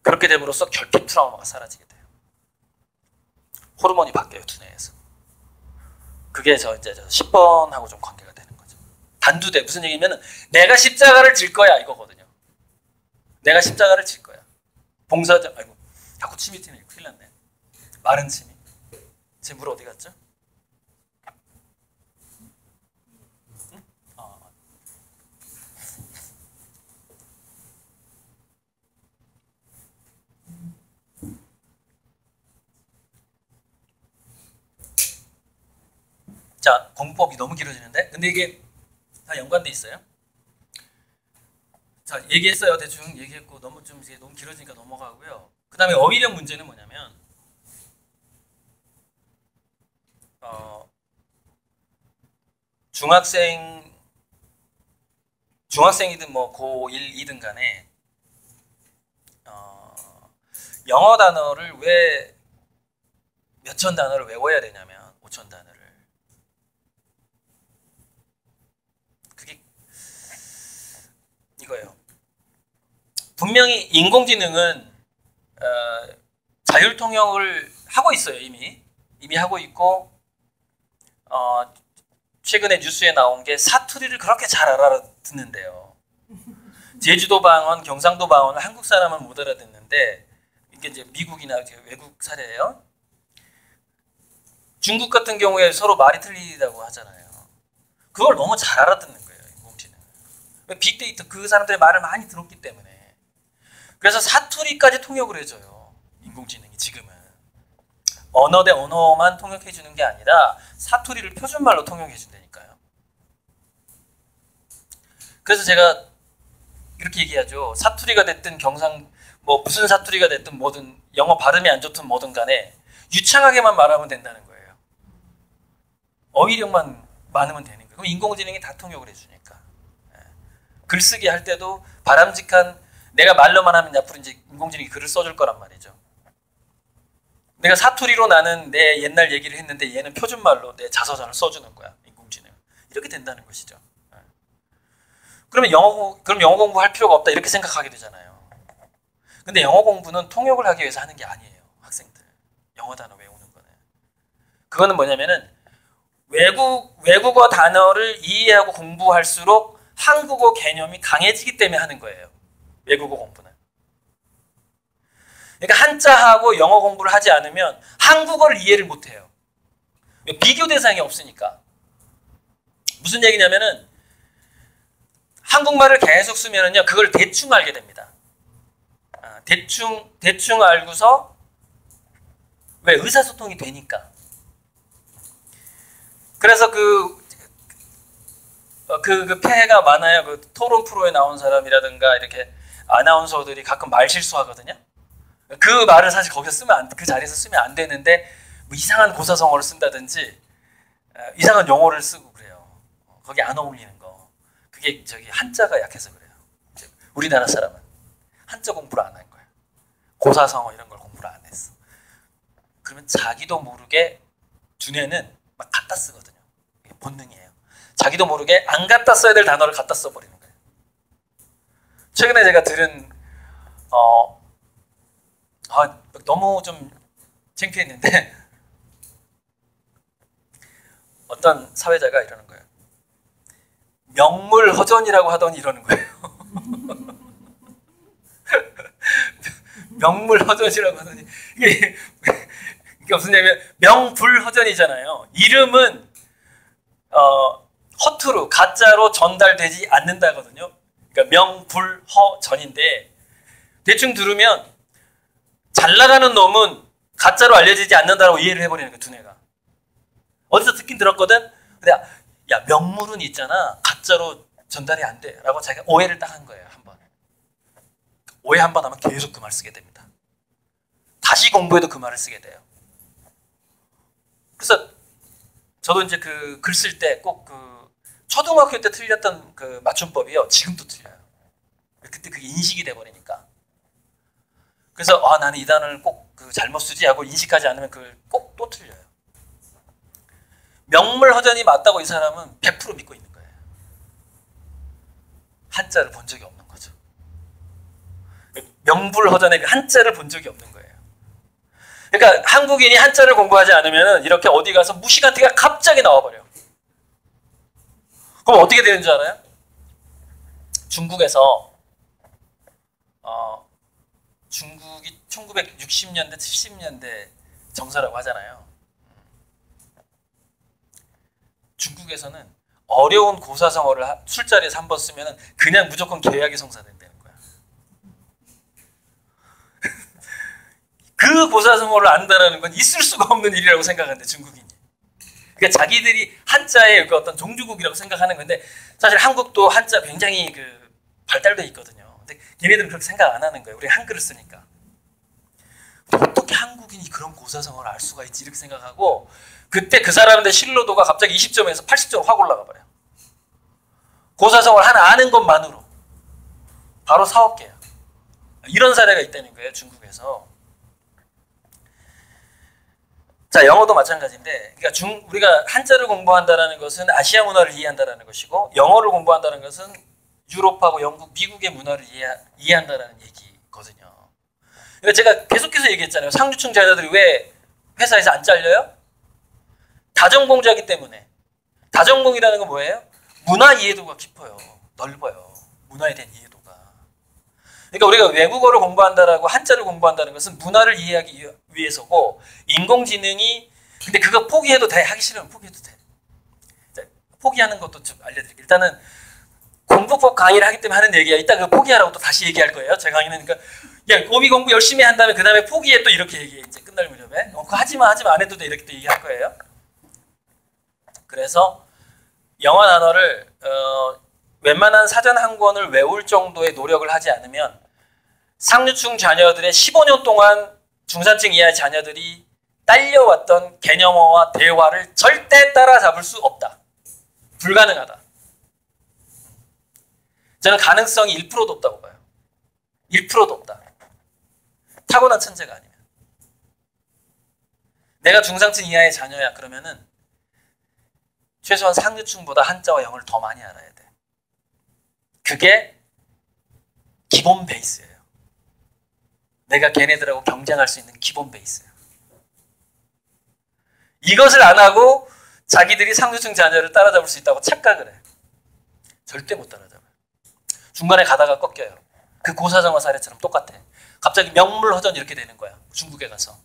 그렇게 됨으로써 결핍 트라우마가 사라지게 돼요. 호르몬이 바뀌어요, 두뇌에서. 그게 저 10번하고 좀 관계가 되는 거죠. 단두대, 무슨 얘기냐면 내가 십자가를 질 거야 이거거든요. 내가 십자가를 질 거야. 봉사자, 아이고, 자꾸 침이 튀네. 큰일 났네. 마른 침이. 제 물 어디 갔죠? 응? 자, 공법이 너무 길어지는데? 근데 이게 다 연관돼 있어요. 자, 얘기했어요. 대충 얘기했고 너무 좀 이제 너무 길어지니까 넘어가고요. 그 다음에 어휘력 문제는 뭐냐면 중학생이든 뭐 고1, 2든 간에 영어 단어를 왜 몇천 단어를 외워야 되냐면 5천 단어를. 그게 이거예요. 분명히 인공지능은 자율통역을 하고 있어요. 이미 하고 있고 최근에 뉴스에 나온 게 사투리를 그렇게 잘 알아듣는데요. 제주도 방언, 경상도 방언을 한국 사람은 못 알아듣는데 이게 이제 미국이나 외국 사례예요. 중국 같은 경우에 서로 말이 틀리다고 하잖아요. 그걸 너무 잘 알아듣는 거예요, 인공지능. 빅데이터 그 사람들의 말을 많이 들었기 때문에. 그래서 사투리까지 통역을 해줘요, 인공지능이 지금은. 언어 대 언어만 통역해 주는 게 아니라 사투리를 표준말로 통역해 준다니까요. 그래서 제가 이렇게 얘기하죠. 사투리가 됐든 뭐 무슨 사투리가 됐든 뭐든 영어 발음이 안 좋든 뭐든 간에 유창하게만 말하면 된다는 거예요. 어휘력만 많으면 되는 거예요. 그럼 인공지능이 다 통역을 해주니까. 글쓰기 할 때도 바람직한, 내가 말로만 하면 앞으로 이제 인공지능이 글을 써줄 거란 말이죠. 내가 사투리로 나는 내 옛날 얘기를 했는데 얘는 표준말로 내 자서전을 써주는 거야, 인공지능. 이렇게 된다는 것이죠. 그럼 영어 공부할 필요가 없다 이렇게 생각하게 되잖아요. 근데 영어 공부는 통역을 하기 위해서 하는 게 아니에요, 학생들. 영어 단어 외우는 거는. 그거는 뭐냐면은 외국어 단어를 이해하고 공부할수록 한국어 개념이 강해지기 때문에 하는 거예요, 외국어 공부는. 그러니까 한자하고 영어 공부를 하지 않으면 한국어를 이해를 못해요. 비교 대상이 없으니까. 무슨 얘기냐면은 한국말을 계속 쓰면은요, 그걸 대충 알게 됩니다. 대충 알고서 왜 의사소통이 되니까. 그래서 그 폐해가 많아요. 그 토론 프로에 나온 사람이라든가 이렇게 아나운서들이 가끔 말 실수하거든요. 그 말을 사실 거기서 그 자리에서 쓰면 안 되는데 뭐 이상한 고사성어를 쓴다든지 이상한 용어를 쓰고 그래요. 거기 안 어울리는 거. 그게 한자가 약해서 그래요. 우리나라 사람은 한자 공부를 안 한 거예요. 고사성어 이런 걸 공부를 안 했어. 그러면 자기도 모르게 두뇌는 막 갖다 쓰거든요. 이게 본능이에요. 자기도 모르게 안 갖다 써야 될 단어를 갖다 써버리는 거예요. 최근에 제가 들은 너무 좀 창피했는데 어떤 사회자가 이러는 거예요. 명물허전이라고 하더니 이러는 거예요. 명물허전이라고 하더니 이게 무슨 얘기냐면 명불허전이잖아요. 이름은 허투루 가짜로 전달되지 않는다거든요. 그러니까 명불허전인데 대충 들으면 잘 나가는 놈은 가짜로 알려지지 않는다라고 이해를 해버리는 거예요, 두뇌가. 어디서 듣긴 들었거든? 근데 야, 명물은 있잖아, 가짜로 전달이 안 돼 라고 자기가 오해를 딱 한 거예요. 한 번. 오해 한 번 하면 계속 그 말 쓰게 됩니다. 다시 공부해도 그 말을 쓰게 돼요. 그래서 저도 이제 그 글 쓸 때 꼭 초등학교 때 틀렸던 그 맞춤법이요, 지금도 틀려요. 그때 그게 인식이 돼버리니까. 그래서 나는 이 단어를 꼭 잘못 쓰지 하고 인식하지 않으면 그걸 꼭 또 틀려요. 명물허전이 맞다고 이 사람은 100% 믿고 있는 거예요. 한자를 본 적이 없는 거죠. 명불허전의 그 한자를 본 적이 없는 거예요. 그러니까 한국인이 한자를 공부하지 않으면 이렇게 어디 가서 무시간티가 갑자기 나와버려요. 그럼 어떻게 되는 줄 알아요? 중국에서 중국이 1960년대, 70년대 정서라고 하잖아요. 중국에서는 어려운 고사성어를 술자리에서 한 번 쓰면 그냥 무조건 계약이 성사된다는 거야. 그 고사성어를 안다는 건 있을 수가 없는 일이라고 생각하는데 중국인이. 그러니까 자기들이 한자의 그 어떤 종주국이라고 생각하는 건데 사실 한국도 한자 굉장히 그 발달돼 있거든요. 근데 걔네들은 그렇게 생각 안 하는 거예요. 우리 한글을 쓰니까. 어떻게 한국인이 그런 고사성어를 알 수가 있지 이렇게 생각하고 그때 그 사람들의 신뢰도가 갑자기 20점에서 80점 확 올라가 버려요. 고사성어를 하나 아는 것만으로 바로 사업계야. 이런 사례가 있다는 거예요. 중국에서. 자, 영어도 마찬가지인데 그러니까 우리가 한자를 공부한다는 것은 아시아 문화를 이해한다는 것이고 영어를 공부한다는 것은 유럽하고 영국, 미국의 문화를 이해한다는 얘기거든요. 그러니까 제가 계속해서 얘기했잖아요. 상류층 자녀들이 왜 회사에서 안 잘려요? 다전공자이기 때문에. 다전공이라는 건 뭐예요? 문화 이해도가 깊어요. 넓어요. 문화에 대한 이해도가. 그러니까 우리가 외국어를 공부한다라고 한자를 공부한다는 것은 문화를 이해하기 위해서고 인공지능이 근데 그거 포기해도 돼. 하기 싫으면 포기해도 돼. 자, 포기하는 것도 좀 알려드릴게요. 일단은 공부법 강의를 하기 때문에 하는 얘기야. 이따 그 포기하라고 또 다시 얘기할 거예요. 제 강의는 그러니까 야, 고비 공부 열심히 한 다음에 그 다음에 포기해 또 이렇게 얘기해. 이제 끝날 무렵에. 그거 하지마 안 해도 돼. 이렇게 또 얘기할 거예요. 그래서 영어 단어를 웬만한 사전 한 권을 외울 정도의 노력을 하지 않으면 상류층 자녀들의 15년 동안 중산층 이하의 자녀들이 딸려왔던 개념어와 대화를 절대 따라잡을 수 없다. 불가능하다. 저는 가능성이 1%도 없다고 봐요. 1%도 없다. 타고난 천재가 아니면. 내가 중상층 이하의 자녀야 그러면은 최소한 상류층보다 한자와 영어를 더 많이 알아야 돼. 그게 기본 베이스예요. 내가 걔네들하고 경쟁할 수 있는 기본 베이스예요. 이것을 안 하고 자기들이 상류층 자녀를 따라잡을 수 있다고 착각을 해. 절대 못 따라잡아요. 중간에 가다가 꺾여요. 그 고사정화 사례처럼 똑같아. 갑자기 명물허전 이렇게 되는 거야. 중국에 가서.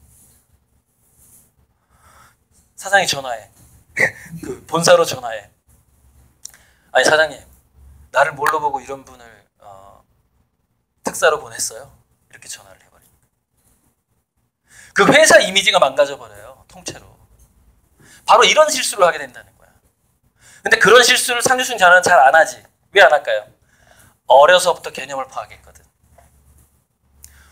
사장이 전화해. 그 본사로 전화해. 아니 사장님, 나를 뭘로 보고 이런 분을 특사로 보냈어요? 이렇게 전화를 해버립니다. 그 회사 이미지가 망가져버려요. 통째로. 바로 이런 실수를 하게 된다는 거야. 근데 그런 실수를 상류층 자녀는 잘 안 하지. 왜 안 할까요? 어려서부터 개념을 파악했거든.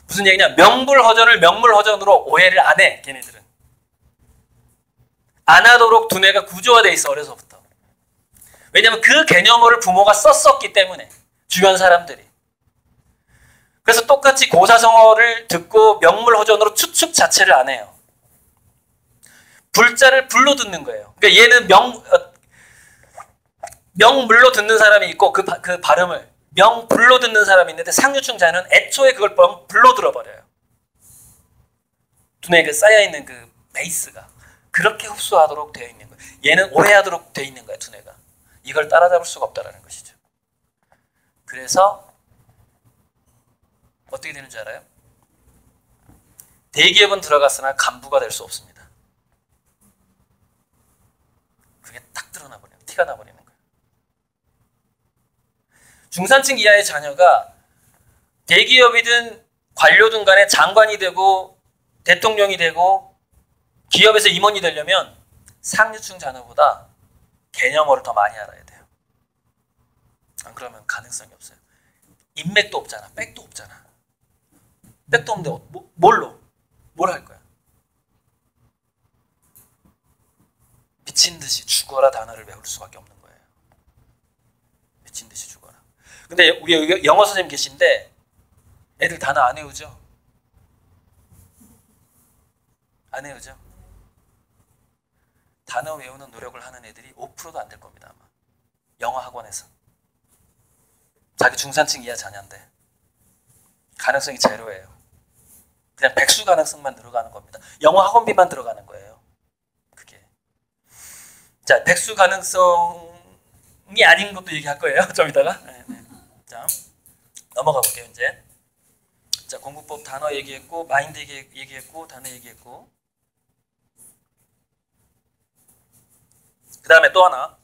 무슨 얘기냐? 명불허전을 명물허전으로 오해를 안 해. 걔네들은. 안 하도록 두뇌가 구조화되어 있어. 어려서부터. 왜냐하면 그 개념어를 부모가 썼었기 때문에. 주변 사람들이. 그래서 똑같이 고사성어를 듣고 명물허전으로 추측 자체를 안 해요. 불자를 불로 듣는 거예요. 그러니까 얘는 명물로 듣는 사람이 있고 그 발음을 명불로 듣는 사람이 있는데 상류층 자녀는 애초에 그걸 불로 들어버려요. 두뇌에 쌓여있는 그 베이스가 그렇게 흡수하도록 되어 있는 거예요. 얘는 오해하도록 되어 있는 거예요. 두뇌가. 이걸 따라잡을 수가 없다는 것이죠. 그래서 어떻게 되는 줄 알아요? 대기업은 들어갔으나 간부가 될 수 없습니다. 그게 딱 드러나버려요. 티가 나버리는 거예요. 중산층 이하의 자녀가 대기업이든 관료든 간에 장관이 되고 대통령이 되고 기업에서 임원이 되려면 상류층 자녀보다 개념어를 더 많이 알아야 돼요. 안 그러면 가능성이 없어요. 인맥도 없잖아. 백도 없잖아. 백도 없는데 뭘로? 뭘 할 거야? 미친 듯이 죽어라 단어를 외울 수밖에 없는 거예요. 미친 듯이 죽어라. 근데 우리 여기 영어 선생님 계신데 애들 단어 안 외우죠? 안 외우죠? 단어 외우는 노력을 하는 애들이 5%도 안 될 겁니다. 아마. 영어 학원에서. 자기 중산층 이하 자녀인데 가능성이 제로예요. 그냥 백수 가능성만 들어가는 겁니다. 영어 학원비만 들어가는 거예요. 그게. 자, 백수 가능성이 아닌 것도 얘기할 거예요. 좀 이따가. 네. 자, 넘어가 볼게요. 이제. 자, 공부법 단어 얘기했고, 마인드 얘기했고, 단어 얘기했고. 그 다음에 또 하나.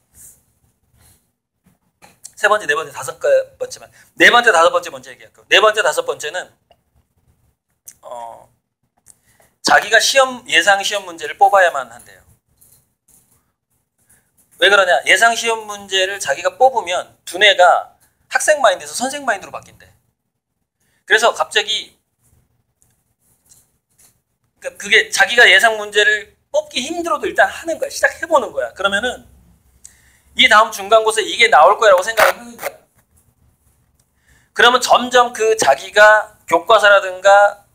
세 번째, 네 번째, 다섯 번째만. 네 번째, 다섯 번째 먼저 얘기할게요. 네 번째, 다섯 번째는 자기가 예상 시험 문제를 뽑아야만 한대요. 왜 그러냐? 예상 시험 문제를 자기가 뽑으면 두뇌가 학생 마인드에서 선생 마인드로 바뀐대. 그래서 갑자기 그게 자기가 예상 문제를 뽑기 힘들어도 일단 하는 거야. 시작해보는 거야. 그러면은 이 다음 중간고사에 이게 나올 거라고 생각을 하는 거야. 그러면 점점 그 자기가 교과서라든가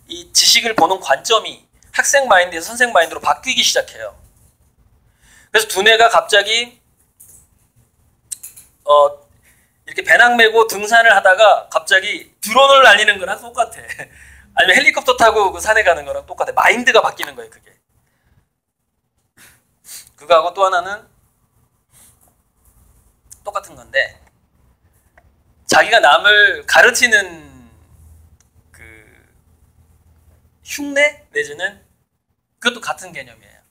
이 지식을 보는 관점이 학생 마인드에서 선생 마인드로 바뀌기 시작해요. 그래서 두뇌가 갑자기 이렇게 배낭 메고 등산을 하다가 갑자기 드론을 날리는 거랑 똑같아. 아니면 헬리콥터 타고 그 산에 가는 거랑 똑같아. 마인드가 바뀌는 거예요, 그게. 그거하고 또 하나는 똑같은 건데, 자기가 남을 가르치는 그 흉내 내지는 그것도 같은 개념이에요.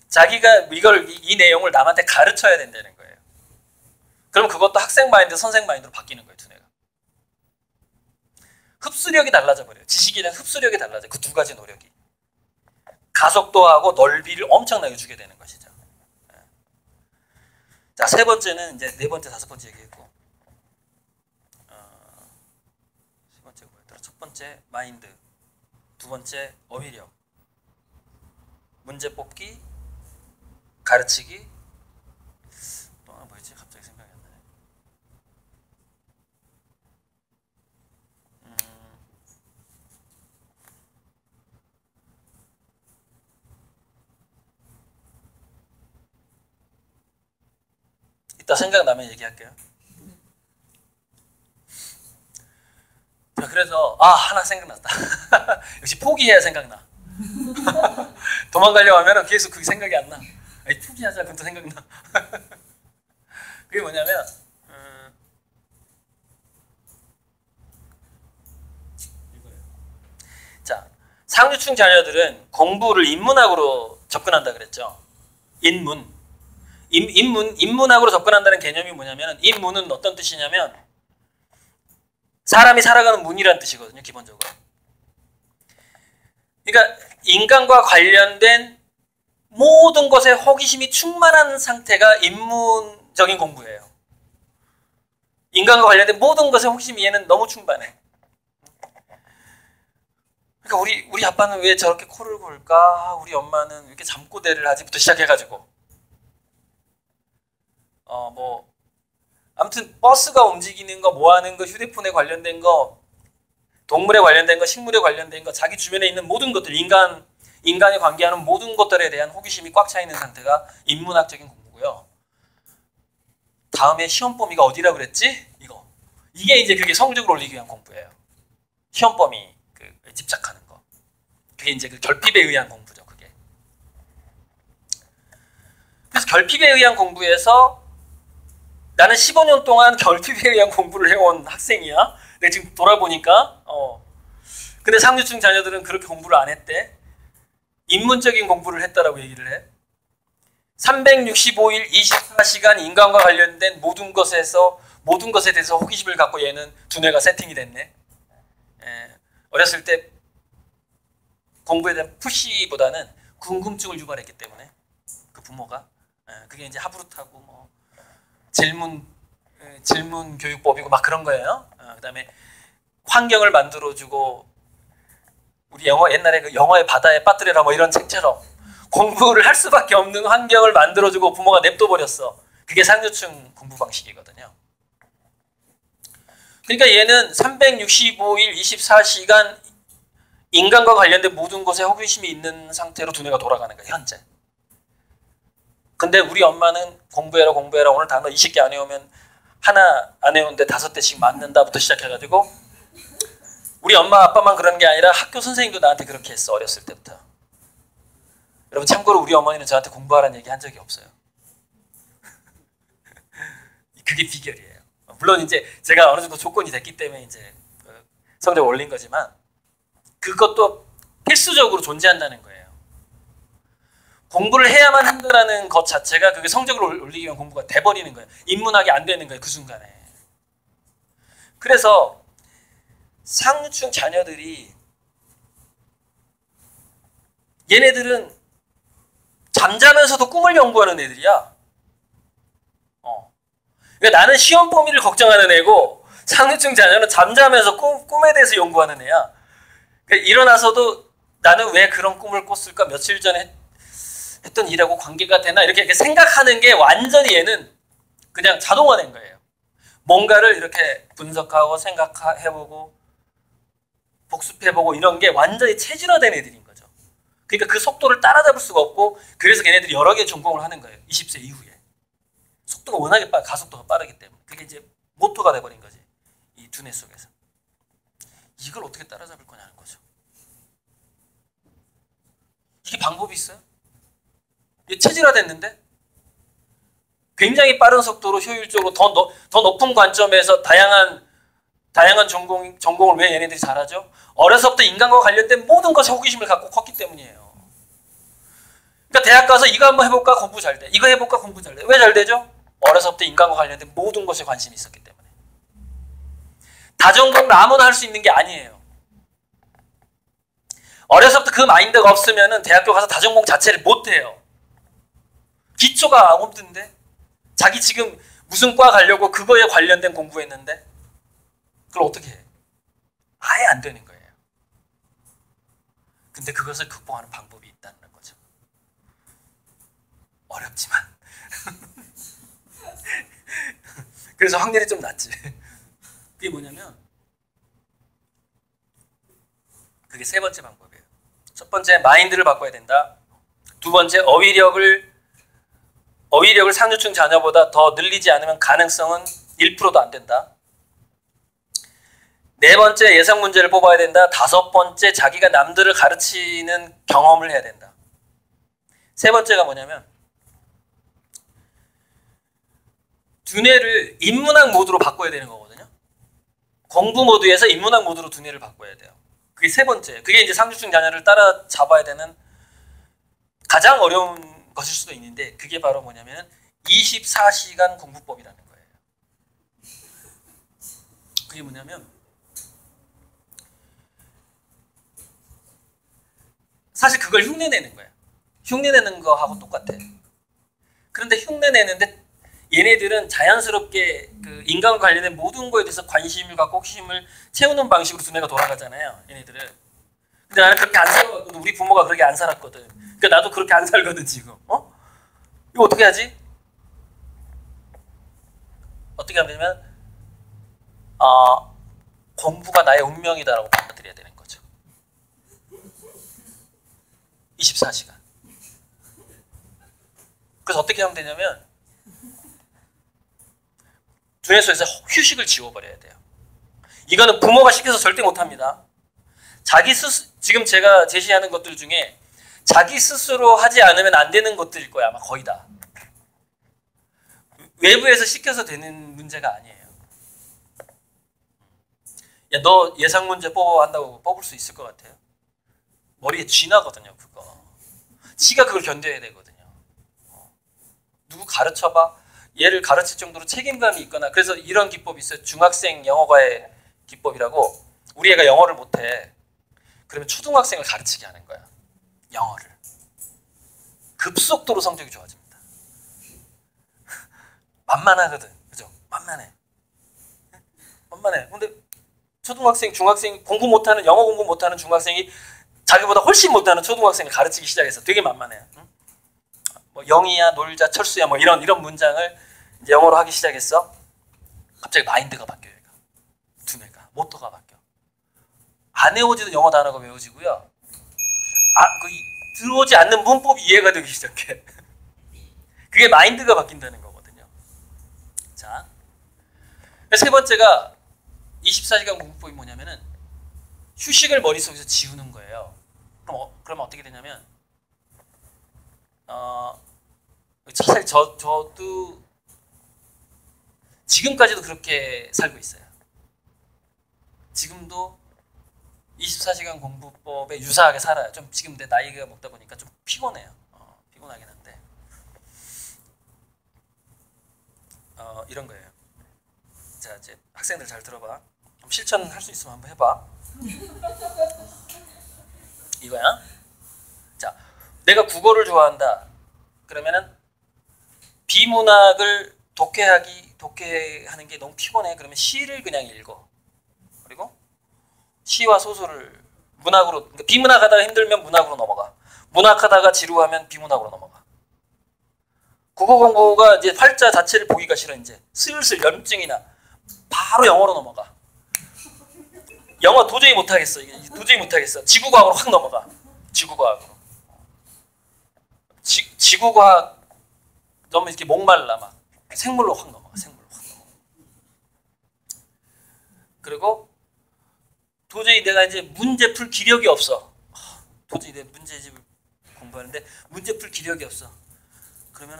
자기가 이 내용을 남한테 가르쳐야 된다는 거예요. 그럼 그것도 학생 마인드, 선생 마인드로 바뀌는 거예요, 두뇌가. 흡수력이 달라져 버려요. 지식에 대한 흡수력이 달라져요. 그 두 가지 노력이. 가속도하고 넓이를 엄청나게 주게 되는 것이죠. 자, 세 번째는 이제 네 번째, 다섯 번째 얘기했고, 세 번째가 뭐였더라? 첫 번째 마인드, 두 번째 어휘력, 문제 뽑기, 가르치기, 또 하나 뭐였지? 갑자기 생각이 안 나네. 이따 생각나면 얘기할게요. 자, 그래서 하나 생각났다. 역시 포기해야 생각나. 도망가려고 하면 계속 그게 생각이 안 나. 포기하자, 그것도 생각나. 그게 뭐냐면 이거예요. 자, 상류층 자녀들은 공부를 인문학으로 접근한다 그랬죠. 인문학으로 접근한다는 개념이 뭐냐면, 인문은 어떤 뜻이냐면 사람이 살아가는 문이라는 뜻이거든요, 기본적으로. 그러니까 인간과 관련된 모든 것에 호기심이 충만한 상태가 인문적인 공부예요. 인간과 관련된 모든 것에 호기심이 얘는 너무 충만해. 그러니까 우리 아빠는 왜 저렇게 코를 골까? 우리 엄마는 왜 이렇게 잠꼬대를 하지부터 시작해가지고 아무튼 버스가 움직이는 거, 뭐 하는 거, 휴대폰에 관련된 거, 동물에 관련된 거, 식물에 관련된 거, 자기 주변에 있는 모든 것들, 인간이 관계하는 모든 것들에 대한 호기심이 꽉 차 있는 상태가 인문학적인 공부고요. 다음에 시험 범위가 어디라 그랬지? 이게 이제 그게 성적을 올리기 위한 공부예요. 시험 범위 집착하는 거. 그게 이제 그 결핍에 의한 공부죠, 그게. 그래서 결핍에 의한 공부에서 나는 15년 동안 결핍에 의한 공부를 해온 학생이야. 내가 지금 돌아보니까 근데 상류층 자녀들은 그렇게 공부를 안 했대. 인문적인 공부를 했다라고 얘기를 해. 365일 24시간 인간과 관련된 모든 것에 대해서 호기심을 갖고 얘는 두뇌가 세팅이 됐네. 어렸을 때 공부에 대한 푸시보다는 궁금증을 유발했기 때문에 그 부모가 그게 이제 하부르트하고 질문 교육법이고 막 그런 거예요. 그다음에 환경을 만들어주고, 우리 옛날에 그 영화의 바다에 빠뜨려라 뭐 이런 책처럼 공부를 할 수밖에 없는 환경을 만들어주고 부모가 냅둬버렸어. 그게 상류층 공부 방식이거든요. 그러니까 얘는 365일 24시간 인간과 관련된 모든 것에 호기심이 있는 상태로 두뇌가 돌아가는 거예요, 현재. 근데 우리 엄마는 공부해라 공부해라 오늘 단어 20개 안 외우면 하나 안 외우는데 5대씩 맞는다부터 시작해가지고 우리 엄마 아빠만 그런 게 아니라 학교 선생님도 나한테 그렇게 했어. 어렸을 때부터. 여러분 참고로 우리 어머니는 저한테 공부하라는 얘기 한 적이 없어요. 그게 비결이에요. 물론 이제 제가 어느 정도 조건이 됐기 때문에 이제 성적 올린 거지만 그것도 필수적으로 존재한다는 거예요. 공부를 해야만 한다는 것 자체가 그게 성적을 올리기 위한 공부가 돼버리는 거예요. 인문학이 안 되는 거예요. 그 순간에. 그래서 상류층 자녀들이 얘네들은 잠자면서도 꿈을 연구하는 애들이야. 그러니까 나는 시험 범위를 걱정하는 애고 상류층 자녀는 잠자면서 꿈에 대해서 연구하는 애야. 그러니까 일어나서도 나는 왜 그런 꿈을 꿨을까? 며칠 전에 했던 일하고 관계가 되나? 이렇게 생각하는 게 완전히 얘는 그냥 자동화된 거예요. 뭔가를 이렇게 분석하고 생각해보고 복습해보고 이런 게 완전히 체질화된 애들인 거죠. 그러니까 그 속도를 따라잡을 수가 없고 그래서 걔네들이 여러 개 전공을 하는 거예요. 20세 이후에. 속도가 워낙에 가속도가 빠르기 때문에. 그게 이제 모토가 돼버린 거지. 이 두뇌 속에서. 이걸 어떻게 따라잡을 거냐는 거죠. 이게 방법이 있어요? 이게 체질화됐는데 굉장히 빠른 속도로 효율적으로 더 높은 관점에서 다양한 전공을 왜 얘네들이 잘하죠? 어려서부터 인간과 관련된 모든 것에 호기심을 갖고 컸기 때문이에요. 그러니까 대학 가서 이거 한번 해볼까 공부 잘 돼. 이거 해볼까 공부 잘 돼. 왜 잘 되죠? 어려서부터 인간과 관련된 모든 것에 관심이 있었기 때문에. 다전공을 아무나 할 수 있는 게 아니에요. 어려서부터 그 마인드가 없으면 대학교 가서 다전공 자체를 못해요. 기초가 없는데 자기 지금 무슨 과 가려고 그거에 관련된 공부했는데 그걸 어떻게 해? 아예 안 되는 거예요. 근데 그것을 극복하는 방법이 있다는 거죠. 어렵지만 그래서 확률이 좀 낮지. 그게 뭐냐면 그게 세 번째 방법이에요. 첫 번째 마인드를 바꿔야 된다. 두 번째 어휘력을 상류층 자녀보다 더 늘리지 않으면 가능성은 1%도 안 된다. 네 번째 예상 문제를 뽑아야 된다. 다섯 번째 자기가 남들을 가르치는 경험을 해야 된다. 세 번째가 뭐냐면 두뇌를 인문학 모드로 바꿔야 되는 거거든요. 공부 모드에서 인문학 모드로 두뇌를 바꿔야 돼요. 그게 세 번째. 그게 이제 상류층 자녀를 따라잡아야 되는 가장 어려운 것일 수도 있는데 그게 바로 뭐냐면 24시간 공부법이라는 거예요. 그게 뭐냐면 사실 그걸 흉내내는 거예요. 흉내내는 거하고 똑같아. 그런데 흉내내는데 얘네들은 자연스럽게 그 인간과 관련된 모든 거에 대해서 관심을 갖고 호기심을 채우는 방식으로 두뇌가 돌아가잖아요. 얘네들은. 근데 나는 그렇게 안 살았거든. 우리 부모가 그렇게 안 살았거든. 그러니까 나도 그렇게 안 살거든 지금. 이거 어떻게 하지? 어떻게 하면 되냐면 공부가 나의 운명이다라고 받아들여야 되는 거죠. 24시간. 그래서 어떻게 하면 되냐면 두뇌 속에서 휴식을 지워버려야 돼요. 이거는 부모가 시켜서 절대 못합니다. 지금 제가 제시하는 것들 중에 자기 스스로 하지 않으면 안 되는 것들일 거야. 아마 거의 다. 외부에서 시켜서 되는 문제가 아니에요. 야, 너 예상 문제 뽑아 한다고 뽑을 수 있을 것 같아요? 머리에 쥐나거든요, 그거. 지가 그걸 견뎌야 되거든요. 누구 가르쳐봐. 얘를 가르칠 정도로 책임감이 있거나. 그래서 이런 기법이 있어요. 중학생 영어과의 기법이라고. 우리 애가 영어를 못해. 그러면 초등학생을 가르치게 하는 거야. 영어를. 급속도로 성적이 좋아집니다. 만만하거든. 그죠? 만만해. 근데 초등학생, 중학생 공부 못하는, 영어 공부 못하는 중학생이 자기보다 훨씬 못하는 초등학생을 가르치기 시작해서 되게 만만해요. 응? 뭐 영희야, 놀자, 철수야, 뭐 이런 문장을 이제 영어로 하기 시작했어. 갑자기 마인드가 바뀌어요. 두뇌가, 모터가 바뀌어. 안 외워지던 영어 단어가 외워지고요. 들어오지 않는 문법이 이해가 되기 시작해. 그게 마인드가 바뀐다는 거거든요. 자, 세 번째가 24시간 공부법이 뭐냐면은 휴식을 머릿속에서 지우는 거예요. 그러면 어떻게 되냐면 사실 저도 지금까지도 그렇게 살고 있어요. 지금도 24시간 공부법에 유사하게 살아요. 좀 지금 내 나이가 먹다 보니까 좀 피곤해요. 피곤하긴 한데 이런 거예요. 자, 이제 학생들 잘 들어봐. 실천할 수 있으면 한번 해봐. 이거야. 자, 내가 국어를 좋아한다. 그러면은 비문학을 독해하는 게 너무 피곤해. 그러면 시를 그냥 읽어. 그리고 시와 소설을 문학으로, 그러니까 비문학하다가 힘들면 문학으로 넘어가. 문학하다가 지루하면 비문학으로 넘어가. 국어 공부가 이제 활자 자체를 보기가 싫어. 이제 슬슬 염증이나 바로 영어로 넘어가. 영어 도저히 못하겠어. 도저히 못하겠어. 지구과학으로 확 넘어가. 지구과학으로. 지구과학 너무 이렇게 목말라 막 생물로 확 넘어가. 생물로 확 넘어가. 그리고 도저히 내가 이제 문제 풀 기력이 없어. 도저히 내 문제집을 공부하는데 문제 풀 기력이 없어. 그러면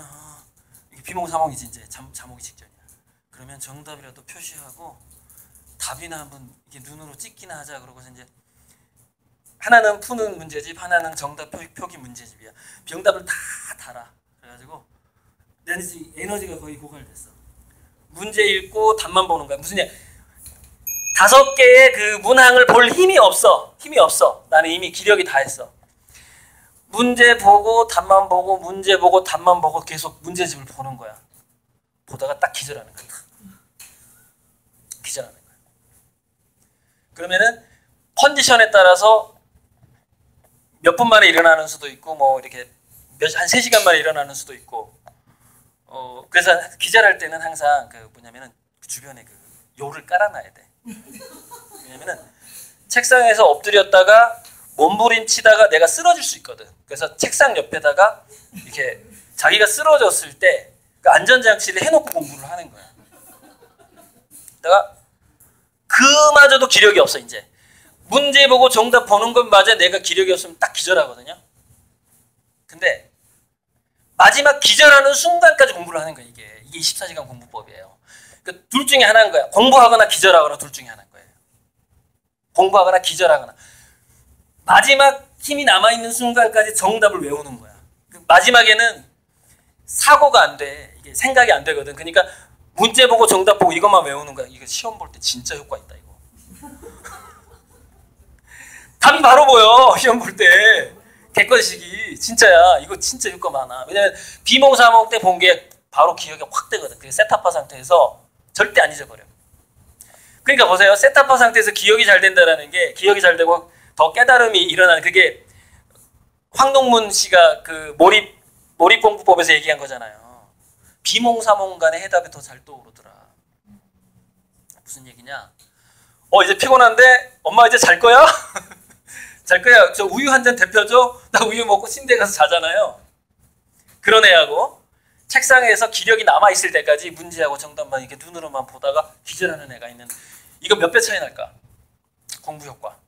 이게 비몽사몽이지. 이제 잠오기 직전이야. 그러면 정답이라도 표시하고 답이나 한번 이렇게 눈으로 찍기나 하자. 그러고서 이제 하나는 푸는 문제집, 하나는 정답 표기 문제집이야. 정답을 다 달아. 그래가지고 내 에너지가 거의 고갈됐어. 문제 읽고 답만 보는 거야. 무슨 일? 5개의 그 문항을 볼 힘이 없어. 힘이 없어. 나는 이미 기력이 다 했어. 문제 보고 답만 보고 문제 보고 답만 보고 계속 문제집을 보는 거야. 보다가 딱 기절하는 거야. 기절하는 거야. 그러면은 컨디션에 따라서 몇 분 만에 일어나는 수도 있고 뭐 이렇게 한 3시간 만에 일어나는 수도 있고 그래서 기절할 때는 항상 그 뭐냐면은 주변에 그 요를 깔아놔야 돼. 왜냐면은 책상에서 엎드렸다가 몸부림치다가 내가 쓰러질 수 있거든. 그래서 책상 옆에다가 이렇게 자기가 쓰러졌을 때 그 안전장치를 해놓고 공부를 하는 거야. 내가 그마저도 기력이 없어. 이제 문제 보고 정답 보는 것마저 내가 기력이 없으면 딱 기절하거든요. 근데 마지막 기절하는 순간까지 공부를 하는 거야. 이게 24시간 공부법이에요. 그 둘 중에 하나인 거야. 공부하거나 기절하거나 둘 중에 하나인 거예요. 공부하거나 기절하거나. 마지막 힘이 남아있는 순간까지 정답을 외우는 거야. 그 마지막에는 사고가 안 돼. 이게 생각이 안 되거든. 그러니까 문제 보고 정답 보고 이것만 외우는 거야. 이거 시험 볼 때 진짜 효과 있다 이거. 답이 바로 보여. 시험 볼 때. 객관식이 진짜야. 이거 진짜 효과 많아. 왜냐면 비몽사몽 때 본 게 바로 기억에 확 되거든. 그게 세타파 상태에서 절대 안 잊어버려. 그러니까 보세요. 세타파 상태에서 기억이 잘 된다는 게 기억이 잘 되고 더 깨달음이 일어나는 그게 황동문 씨가 그 몰입 공부법에서 얘기한 거잖아요. 비몽사몽 간의 해답이 더 잘 떠오르더라. 무슨 얘기냐? 이제 피곤한데 엄마 이제 잘 거야? 잘 거야. 저 우유 한 잔 데펴줘. 나 우유 먹고 침대 가서 자잖아요. 그런 애하고 책상에서 기력이 남아있을 때까지 문제하고 정답만 이렇게 눈으로만 보다가 기절하는 애가 있는 이거 몇 배 차이 날까? 공부 효과.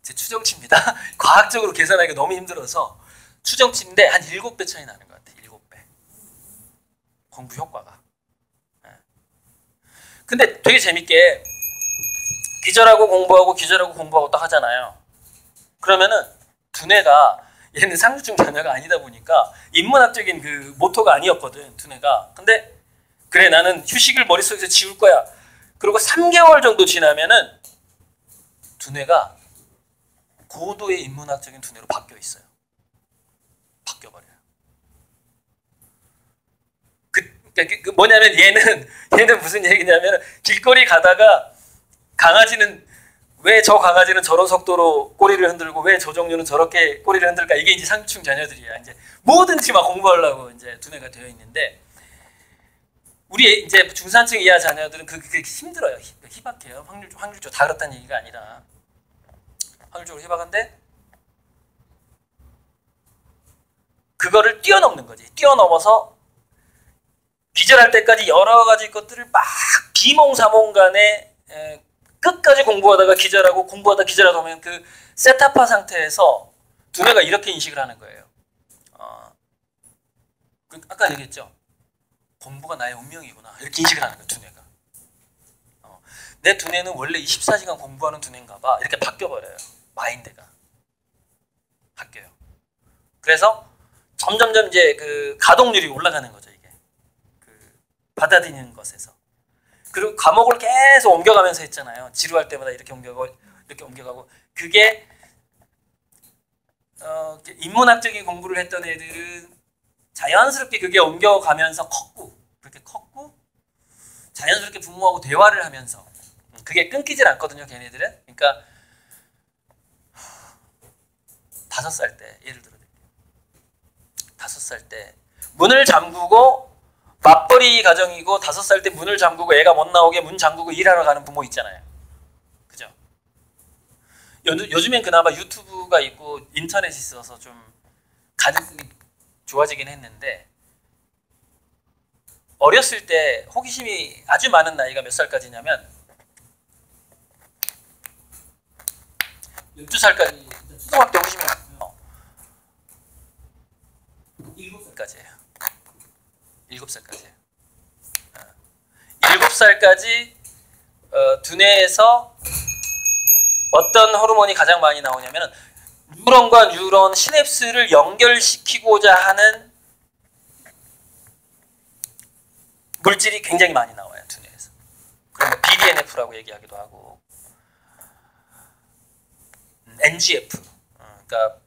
제 추정치입니다. 과학적으로 계산하기가 너무 힘들어서 추정치인데 한 7배 차이 나는 것 같아요. 7배. 공부 효과가. 근데 되게 재밌게 기절하고 공부하고 기절하고 공부하고 딱 하잖아요. 그러면은 두뇌가 얘는 상류층 자녀가 아니다 보니까 인문학적인 그 모토가 아니었거든. 두뇌가. 근데 그래 나는 휴식을 머릿속에서 지울 거야. 그리고 3개월 정도 지나면은 두뇌가 고도의 인문학적인 두뇌로 바뀌어 있어요. 바뀌어버려요. 그 뭐냐면 얘는 무슨 얘기냐면 길거리 가다가 강아지는 왜 저 강아지는 저런 속도로 꼬리를 흔들고 왜 저 종류는 저렇게 꼬리를 흔들까? 이게 이제 상층 자녀들이야. 이제 뭐든지 막 공부하려고 이제 두뇌가 되어 있는데 우리 이제 중산층 이하 자녀들은 그게 힘들어요. 희박해요. 확률적으로 다 그렇다는 얘기가 아니라 확률적으로 희박한데 그거를 뛰어넘는 거지. 뛰어넘어서 기절할 때까지 여러 가지 것들을 막 비몽사몽간에 끝까지 공부하다가 기절하고 공부하다 기절하다 보면 그 세타파 상태에서 두뇌가 이렇게 인식을 하는 거예요. 아까 얘기했죠. 공부가 나의 운명이구나. 이렇게 인식을 하는 거예요. 두뇌가. 내 두뇌는 원래 24시간 공부하는 두뇌인가 봐. 이렇게 바뀌어버려요. 마인드가. 바뀌어요. 그래서 점점점 이제 그 가동률이 올라가는 거죠. 이게. 그 받아들이는 것에서. 그리고 과목을 계속 옮겨가면서 했잖아요. 지루할 때마다 이렇게 옮겨가고 이렇게 옮겨가고. 그게 인문학적인 공부를 했던 애들은 자연스럽게 그게 옮겨가면서 컸고 그렇게 컸고 자연스럽게 부모하고 대화를 하면서 그게 끊기질 않거든요. 걔네들은. 그러니까 5살 때 예를 들어 5살 때 문을 잠그고 맞벌이 가정이고 5살 때 문을 잠그고 애가 못 나오게 문 잠그고 일하러 가는 부모 있잖아요. 그죠? 요즘엔 그나마 유튜브가 있고 인터넷이 있어서 좀 가능성이 좋아지긴 했는데 어렸을 때 호기심이 아주 많은 나이가 몇 살까지냐면 12살까지 초등학교 호기심이 많고요. 7살까지예요. 7살까지예요. 7살까지 두뇌에서 어떤 호르몬이 가장 많이 나오냐면 뉴런과 뉴런 시냅스를 연결시키고자 하는 물질이 굉장히 많이 나와요. 두뇌에서. 그럼 BDNF라고 얘기하기도 하고 NGF 그러니까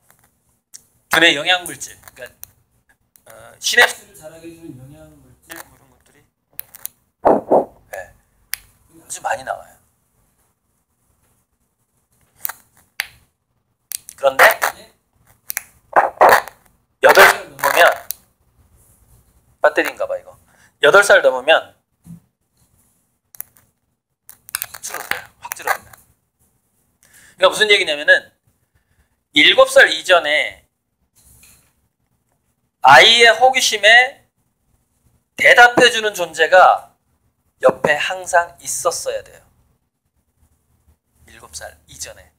두뇌 영양물질 그러니까 시냅스를 자라게 해주는 영양물질 이런 것들이 네, 아주 많이 나와요. 그런데 8살 넘으면 배터리인가 봐 이거. 8살 넘으면 확 줄어들어요. 확 줄어들어요. 그러니까 무슨 얘기냐면은 7살 이전에 아이의 호기심에 대답해주는 존재가 옆에 항상 있었어야 돼요. 7살 이전에.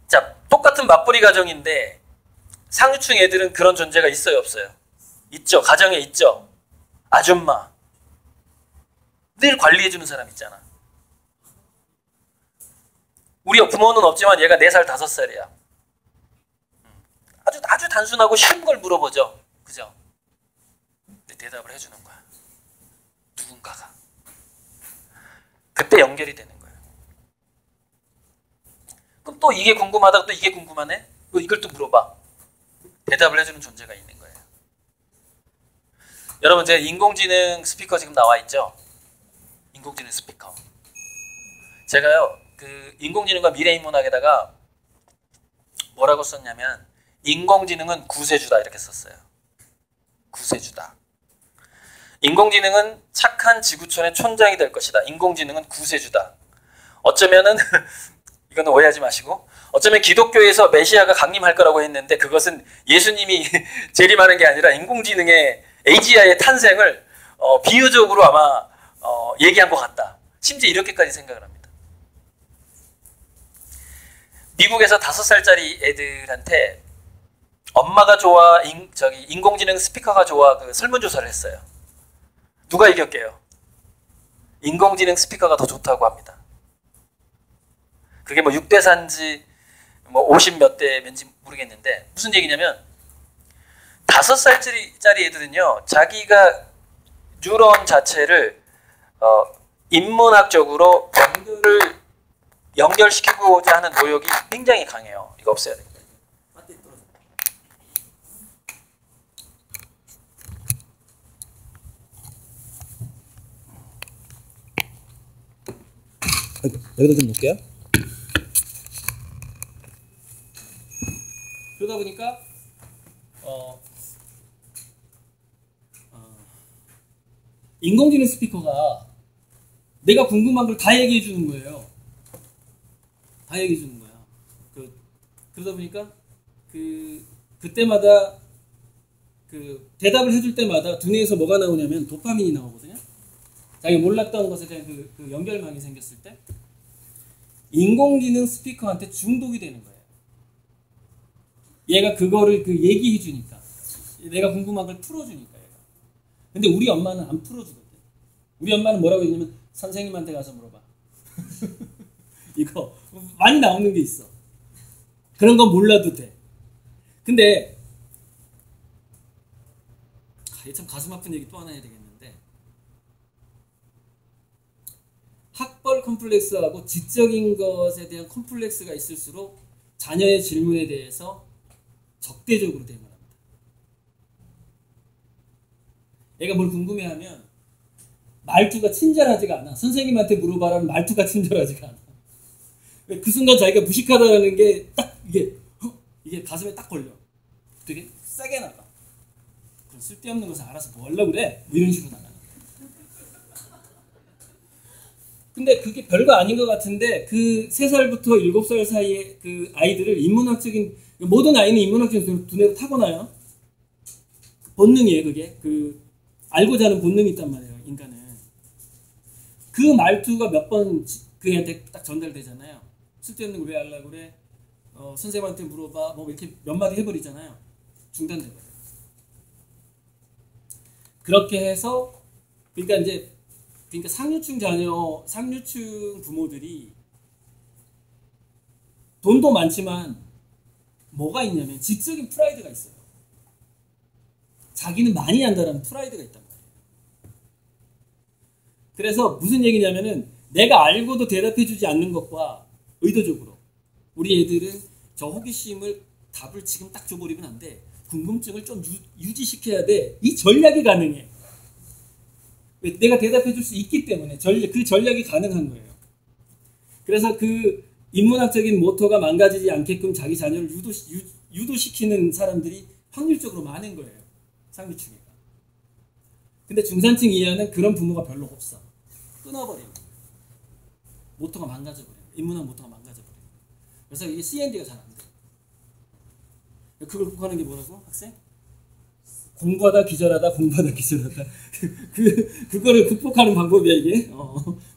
자, 똑같은 맞벌이 가정인데 상류층 애들은 그런 존재가 있어요, 없어요? 있죠. 가정에 있죠. 아줌마. 늘 관리해주는 사람 있잖아. 우리 부모는 없지만 얘가 4살, 5살이야. 아주 단순하고 쉬운 걸 물어보죠. 그죠? 근데 대답을 해주는 거야. 누군가가. 그때 연결이 되는 거예요. 그럼 또 이게 궁금하다가 또 이게 궁금하네? 이걸 또 물어봐. 대답을 해주는 존재가 있는 거예요. 여러분, 제가 인공지능 스피커 지금 나와 있죠? 인공지능 스피커. 제가요, 그 인공지능과 미래인문학에다가 뭐라고 썼냐면 인공지능은 구세주다 이렇게 썼어요. 구세주다. 인공지능은 착한 지구촌의 촌장이 될 것이다. 인공지능은 구세주다. 어쩌면은 이거는 오해하지 마시고 어쩌면 기독교에서 메시아가 강림할 거라고 했는데 그것은 예수님이 재림하는 게 아니라 인공지능의 AGI의 탄생을 비유적으로 아마 얘기한 것 같다. 심지어 이렇게까지 생각을 합니다. 미국에서 5살짜리 애들한테 엄마가 좋아, 인공지능 스피커가 좋아 그 설문조사를 했어요. 누가 이겼게요? 인공지능 스피커가 더 좋다고 합니다. 그게 뭐 6대 4인지 뭐 50 몇 대인지 모르겠는데 무슨 얘기냐면 5살짜리 애들은요 자기가 뉴런 자체를 인문학적으로 연결시키고자 하는 노력이 굉장히 강해요. 이거 없애야 됩니다. 여기다 좀 놓을게요. 그러다 보니까 인공지능 스피커가 내가 궁금한 걸 다 얘기해 주는 거예요. 다 얘기해 주는 거야. 그러다 보니까 그때마다 대답을 해줄 때마다 두뇌에서 뭐가 나오냐면 도파민이 나오거든요. 자기가 몰랐던 것에 대한 그 연결망이 생겼을 때 인공지능 스피커한테 중독이 되는 거예요. 얘가 그거를 얘기해 주니까, 내가 궁금한 걸 풀어주니까 얘가. 근데 우리 엄마는 안 풀어주거든. 우리 엄마는 뭐라고 했냐면 선생님한테 가서 물어봐. 이거 많이 나오는 게 있어. 그런 건 몰라도 돼. 근데 참 가슴 아픈 얘기 또 하나 해야 되겠는데, 학벌 컴플렉스하고 지적인 것에 대한 컴플렉스가 있을수록 자녀의 질문에 대해서 적대적으로 대응을 합니다. 얘가 뭘 궁금해하면 말투가 친절하지가 않아. 선생님한테 물어봐라는 말투가 친절하지가 않아. 그 순간 자기가 무식하다는 게 딱 이게 가슴에 딱 걸려. 되게 세게 나가. 그럼 쓸데없는 것을 알아서 뭐 하려고 그래? 뭐 이런 식으로 나가는 거야. 근데 그게 별거 아닌 것 같은데, 그 3살부터 7살 사이에 그 아이들을 인문학적인, 모든 아이는 인문학적인 두뇌로 타고나요. 본능이에요, 그게. 알고자 하는 본능이 있단 말이에요, 인간은. 그 말투가 몇 번 그애한테 딱 전달되잖아요. 쓸데없는 거 왜 하려고 그래? 선생님한테 물어봐. 뭐 이렇게 몇 마디 해버리잖아요. 중단돼버려요. 그렇게 해서, 그러니까 상류층 자녀, 상류층 부모들이 돈도 많지만 뭐가 있냐면 지적인 프라이드가 있어요. 자기는 많이 한다는 프라이드가 있단 말이에요. 그래서 무슨 얘기냐면은 내가 알고도 대답해주지 않는 것과 의도적으로 우리 애들은 저 호기심을 답을 지금 딱 줘버리면 안 돼. 궁금증을 좀 유지시켜야 돼. 이 전략이 가능해. 내가 대답해줄 수 있기 때문에 그 전략이 가능한 거예요. 그래서 그 인문학적인 모토가 망가지지 않게끔 자기 자녀를 유도시키는 사람들이 확률적으로 많은 거예요. 상류층이가. 근데 중산층 이하는 그런 부모가 별로 없어. 끊어버리는 거예요. 모토가 망가져버려요. 인문학 모토가 망가져버려요. 그래서 이게 C&D가 잘 안 돼요. 그걸 극복하는 게 뭐라고? 학생? 공부하다 기절하다, 공부하다 기절하다. 그거를 극복하는 방법이야, 이게.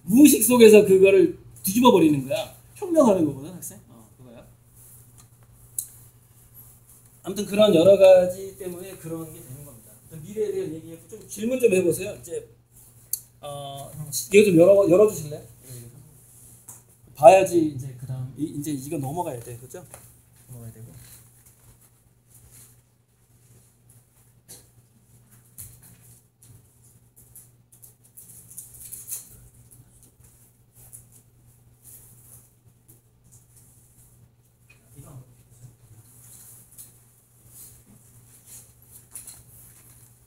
무의식 속에서 그거를 뒤집어 버리는 거야. 혁명하는 거거든, 학생. 그거야. 아무튼 그런 여러 가지 때문에 그런 게 되는 겁니다. 미래에 대한 얘기에 좀 질문 좀 해보세요. 이제, 이거 좀 열어주실래요? 봐야지, 이제, 그 다음, 이제 이거 넘어가야 돼. 그죠? 넘어가야 되고.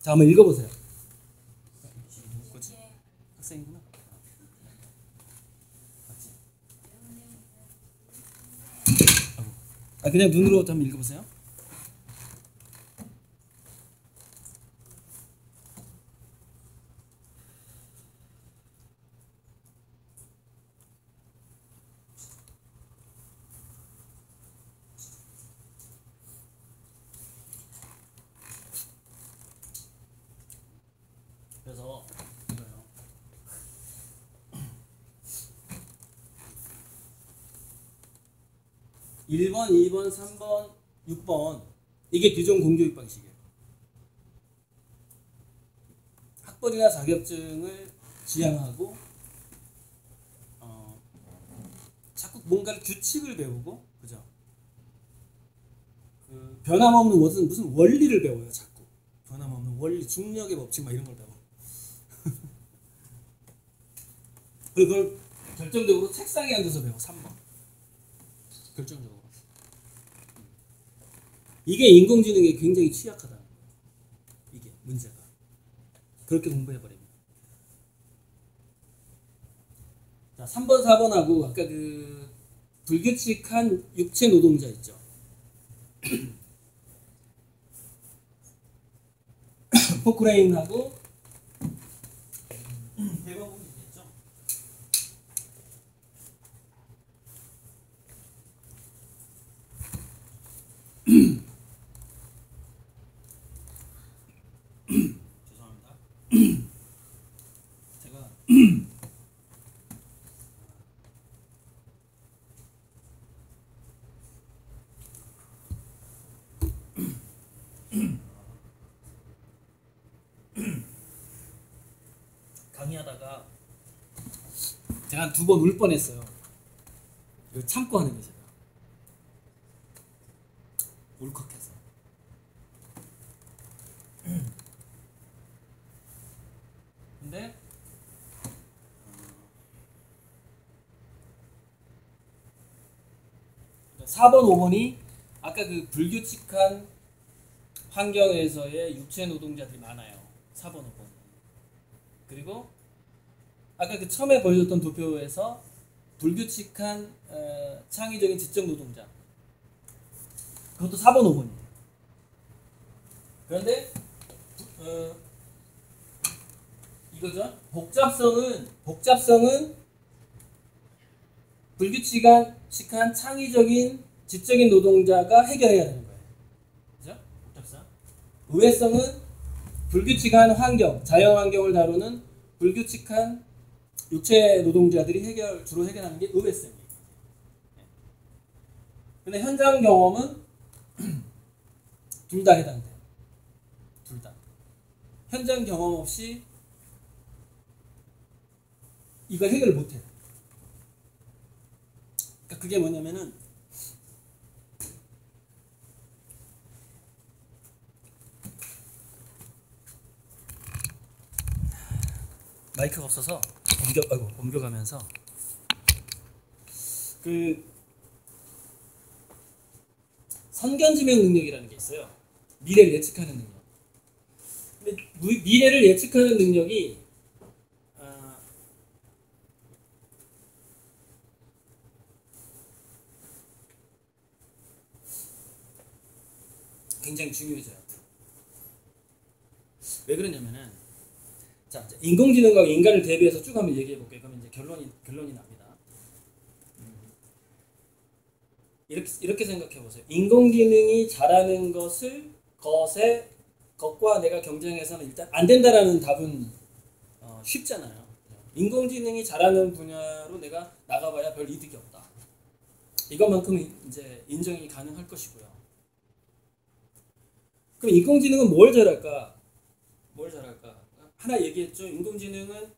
자, 한번 읽어보세요. 누구지? 학생이구나. 그냥 눈으로 한번 읽어보세요. 그래서 이거요. 1번, 2번, 3번, 6번 이게 규정 공교육 방식이에요. 학벌이나 자격증을 지향하고 자꾸 뭔가를 규칙을 배우고, 그죠? 변함없는 무슨 원리를 배워요. 자꾸 변함없는 원리, 중력의 법칙 막 이런 걸 배워. 그걸 결정적으로 책상에 앉아서 배워. 3번. 결정적으로. 이게 인공지능에 굉장히 취약하다는 거예요. 이게 문제가. 그렇게 공부해버립니다. 자, 3번, 4번하고 아까 그 불규칙한 육체 노동자 있죠. 포크레인하고 대부분 있겠죠. 하다가 제가 한 2번 울 뻔했어요. 이거 참고 하는 게 제가 울컥해서. 근데 4번, 5번이 아까 그 불규칙한 환경에서의 육체 노동자들이 많아요. 4번, 5번. 그리고 아까 그 처음에 보여줬던 도표에서 불규칙한 창의적인 지적 노동자. 그것도 4번, 5번이에요. 그런데 이거죠. 복잡성은 불규칙한 창의적인 지적인 노동자가 해결해야 되는 거예요. 그죠? 복잡성. 의외성은 불규칙한 환경, 자연 환경을 다루는 불규칙한 육체 노동자들이 주로 해결하는 게 의외성이에요. 근데 현장 경험은 둘 다 해당돼요. 둘 다. 현장 경험 없이 이걸 해결을 못해요. 그러니까 그게 뭐냐면은 마이크가 없어서 옮겨가면서 그 선견지명 능력이라는 게 있어요. 미래를 예측하는 능력. 근데 미래를 예측하는 능력이 굉장히 중요해져요. 왜 그러냐면은 자, 인공지능과 인간을 대비해서 쭉 한번 얘기해 볼게요. 그러면 이제 결론이 납니다. 이렇게 생각해 보세요. 인공지능이 잘하는 것과 내가 경쟁해서는 일단 안 된다라는 답은 쉽잖아요. 인공지능이 잘하는 분야로 내가 나가봐야 별 이득이 없다. 이것만큼 이제 인정이 가능할 것이고요. 그럼 인공지능은 뭘 잘할까? 하나 얘기했죠. 인공지능은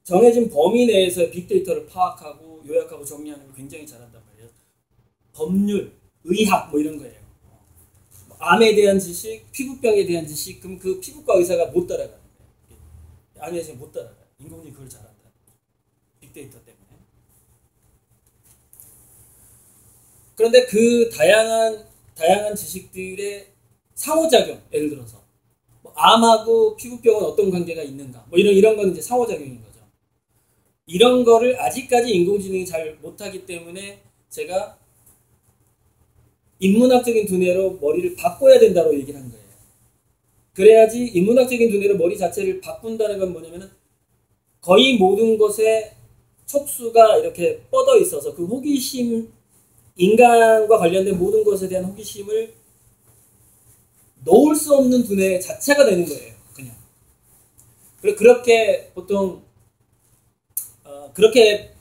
정해진 범위 내에서 빅데이터를 파악하고 요약하고 정리하는 걸 굉장히 잘한단 말이에요. 법률, 의학 뭐 이런 거예요. 암에 대한 지식, 피부병에 대한 지식, 그럼 그 피부과 의사가 못 따라가는 거예요. 암에 대해서 못 따라가요. 인공지능이 그걸 잘한다. 빅데이터 때문에. 그런데 그 다양한 지식들의 상호작용, 예를 들어서 암하고 피부병은 어떤 관계가 있는가, 뭐 이런 거는 이제 상호작용인 거죠. 이런 거를 아직까지 인공지능이 잘 못하기 때문에 제가 인문학적인 두뇌로 머리를 바꿔야 된다고 얘기를 한 거예요. 그래야지 인문학적인 두뇌로 머리 자체를 바꾼다는 건 뭐냐면은 거의 모든 것에 촉수가 이렇게 뻗어 있어서 그 호기심, 인간과 관련된 모든 것에 대한 호기심을 놓을 수 없는 두뇌 자체가 되는 거예요. 그냥. 그렇게 보통 그렇게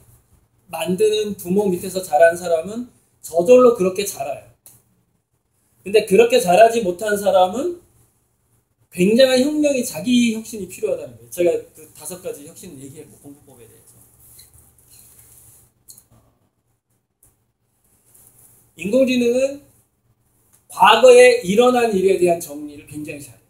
만드는 부모 밑에서 자란 사람은 저절로 그렇게 자라요. 근데 그렇게 자라지 못한 사람은 굉장한 혁명이, 자기 혁신이 필요하다는 거예요. 제가 그 5가지 혁신을 얘기했고, 공부법에 대해서. 인공지능은 과거에 일어난 일에 대한 정리를 굉장히 잘해요.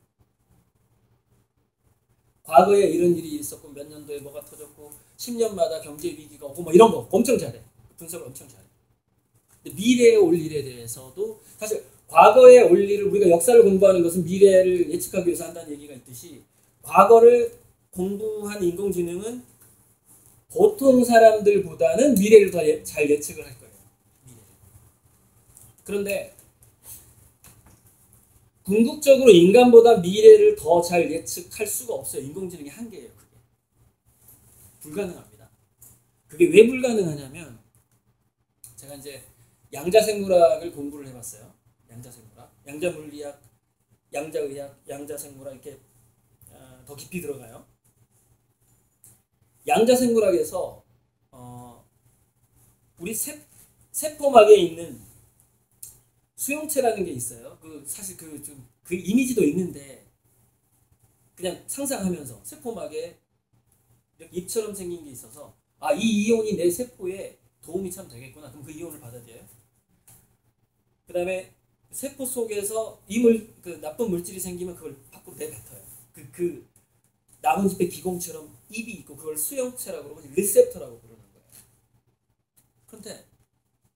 과거에 이런 일이 있었고 몇 년도에 뭐가 터졌고 10년마다 경제 위기가 오고 뭐 이런 거 엄청 잘해. 분석을 엄청 잘해. 근데 미래에 올 일에 대해서도 사실 과거에 올 일을, 우리가 역사를 공부하는 것은 미래를 예측하기 위해서 한다는 얘기가 있듯이 과거를 공부한 인공지능은 보통 사람들보다는 미래를 더 잘 예측을 할 거예요. 미래를. 그런데 궁극적으로 인간보다 미래를 더 잘 예측할 수가 없어요. 인공지능의 한계예요. 그게. 불가능합니다. 그게 왜 불가능하냐면 제가 이제 양자생물학을 공부를 해봤어요. 양자생물학, 양자물리학, 양자의학, 양자생물학 이렇게 더 깊이 들어가요. 양자생물학에서 우리 세포막에 있는 수용체라는 게 있어요. 사실 그 이미지도 있는데 그냥 상상하면서 세포막에 이렇게 입처럼 생긴 게 있어서 아, 이 이온이 내 세포에 도움이 참 되겠구나. 그럼 그 이온을 받아들여요. 그 다음에 세포 속에서 그 나쁜 물질이 생기면 그걸 밖으로 내뱉어요. 그 나뭇잎의 기공처럼 입이 있고 그걸 수용체라고 그러고 리셉터라고 부르는 거예요. 그런데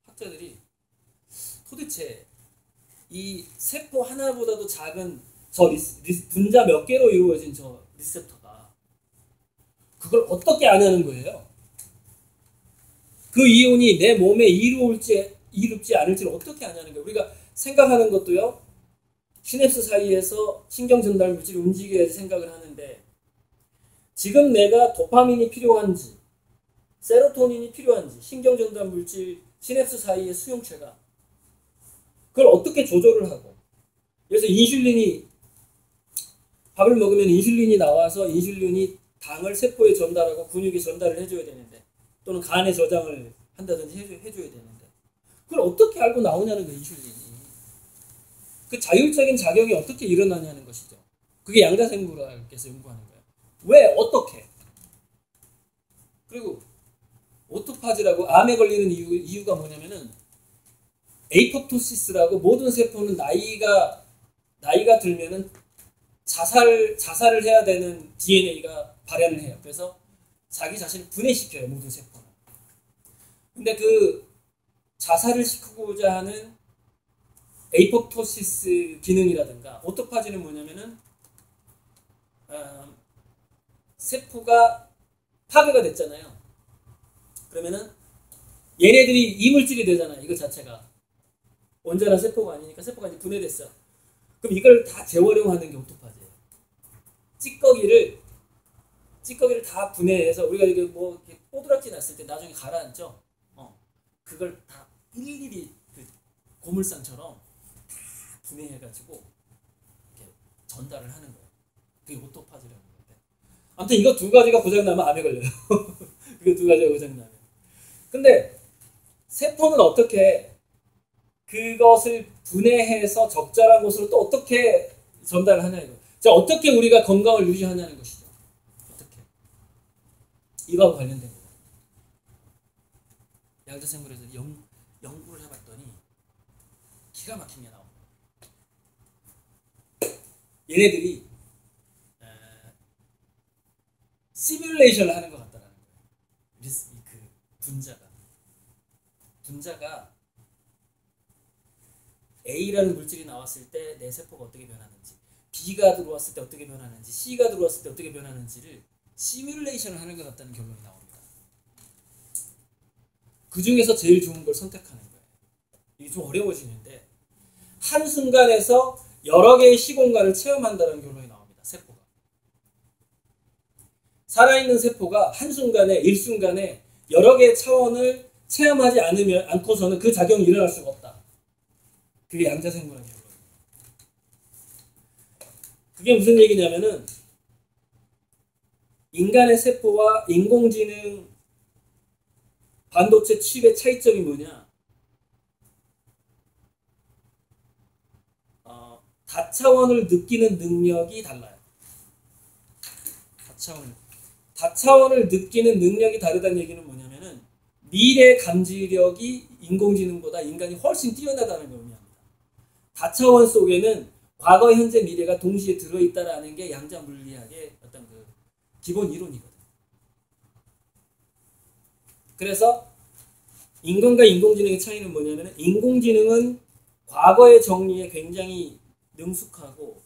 학자들이 도대체 이 세포 하나보다도 작은 저 분자 몇 개로 이루어진 저 리셉터가 그걸 어떻게 아냐는 거예요. 그 이온이 내 몸에 이롭지 않을지를 어떻게 아냐는 거예요. 우리가 생각하는 것도요. 시냅스 사이에서 신경 전달 물질이 움직여야지 생각을 하는데 지금 내가 도파민이 필요한지 세로토닌이 필요한지 신경 전달 물질 시냅스 사이의 수용체가 그걸 어떻게 조절을 하고 그래서 인슐린이 밥을 먹으면 인슐린이 나와서 인슐린이 당을 세포에 전달하고 근육에 전달을 해줘야 되는데 또는 간에 저장을 한다든지 해줘야 되는데 그걸 어떻게 알고 나오냐는 거예요. 인슐린이. 그 자율적인 작용이 어떻게 일어나냐는 것이죠. 그게 양자생물학에서 연구하는 거예요. 왜? 어떻게? 그리고 오토파지라고 암에 걸리는 이유가 뭐냐면은 에이포토시스라고 모든 세포는 나이가 들면은 자살을 해야 되는 DNA가 발현을 해요. 그래서 자기 자신을 분해시켜요. 모든 세포는. 근데 그 자살을 시키고자 하는 에이포토시스 기능이라든가 오토파지는 뭐냐면은 세포가 파괴가 됐잖아요. 그러면은 얘네들이 이물질이 되잖아요. 이거 자체가 온전한 세포가 아니니까 세포가 이제 분해됐어. 그럼 이걸 다 재활용하는 게 오토파지예요. 찌꺼기를 다 분해해서 우리가 이게 뭐 이렇게 뽀드락지 났을 때 나중에 가라앉죠. 그걸 다 일일이 그 고물상처럼 다 분해해가지고 이렇게 전달을 하는 거예요. 그게 오토파지라는 건데. 아무튼 이거 두 가지가 고장나면 암에 걸려요. 이거 두 가지가 고장나면. 근데 세포는 어떻게 그것을 분해해서 적절한 곳으로 또 어떻게 전달을 하냐 이거. 자, 어떻게 우리가 건강을 유지하냐는 것이죠. 어떻게? 이거하고 관련된 거예요. 양자생물에서 연구를 해봤더니 기가 막힌 게 나옵니다. 얘네들이 시뮬레이션을 하는 것 같다라는 거예요. 그 분자가 A라는 물질이 나왔을 때 내 세포가 어떻게 변하는지, B가 들어왔을 때 어떻게 변하는지, C가 들어왔을 때 어떻게 변하는지를 시뮬레이션을 하는 것 같다는 결론이 나옵니다. 그 중에서 제일 좋은 걸 선택하는 거예요. 이게 좀 어려워지는데 한순간에서 여러 개의 시공간을 체험한다는 결론이 나옵니다. 세포가. 살아있는 세포가 한순간에 일순간에 여러 개의 차원을 체험하지 않고서는 그 작용이 일어날 수가 없다. 그게 양자생물학의 결론입니다. 그게 무슨 얘기냐면은 인간의 세포와 인공지능 반도체 칩의 차이점이 뭐냐? 다차원을 느끼는 능력이 달라요. 다차원을 느끼는 능력이 다르다는 얘기는 뭐냐면은 미래 감지력이 인공지능보다 인간이 훨씬 뛰어나다는 걸 의미합니다. 다차원 속에는 과거, 현재, 미래가 동시에 들어있다라는 게 양자물리학의 어떤 그 기본 이론이거든요. 그래서 인간과 인공지능의 차이는 뭐냐면 인공지능은 과거의 정리에 굉장히 능숙하고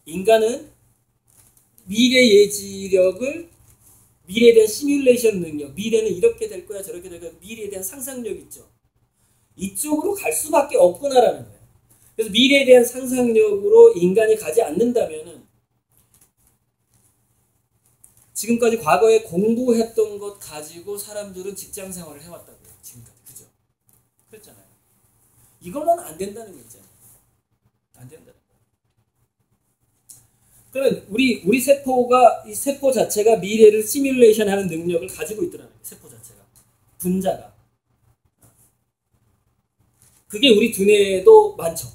인간은 미래 예지력을 미래에 대한 시뮬레이션 능력, 미래는 이렇게 될 거야 저렇게 될 거야 미래에 대한 상상력 있죠. 이쪽으로 갈 수밖에 없구나라는 거예요. 그래서 미래에 대한 상상력으로 인간이 가지 않는다면은 지금까지 과거에 공부했던 것 가지고 사람들은 직장 생활을 해왔다고요. 지금까지. 그죠? 그랬잖아요. 이걸로는 안 된다는 거 있잖아요. 안 된다는 거. 그러면 우리 세포가, 이 세포 자체가 미래를 시뮬레이션 하는 능력을 가지고 있더라는 거예요. 세포 자체가. 분자가. 그게 우리 두뇌에도 많죠.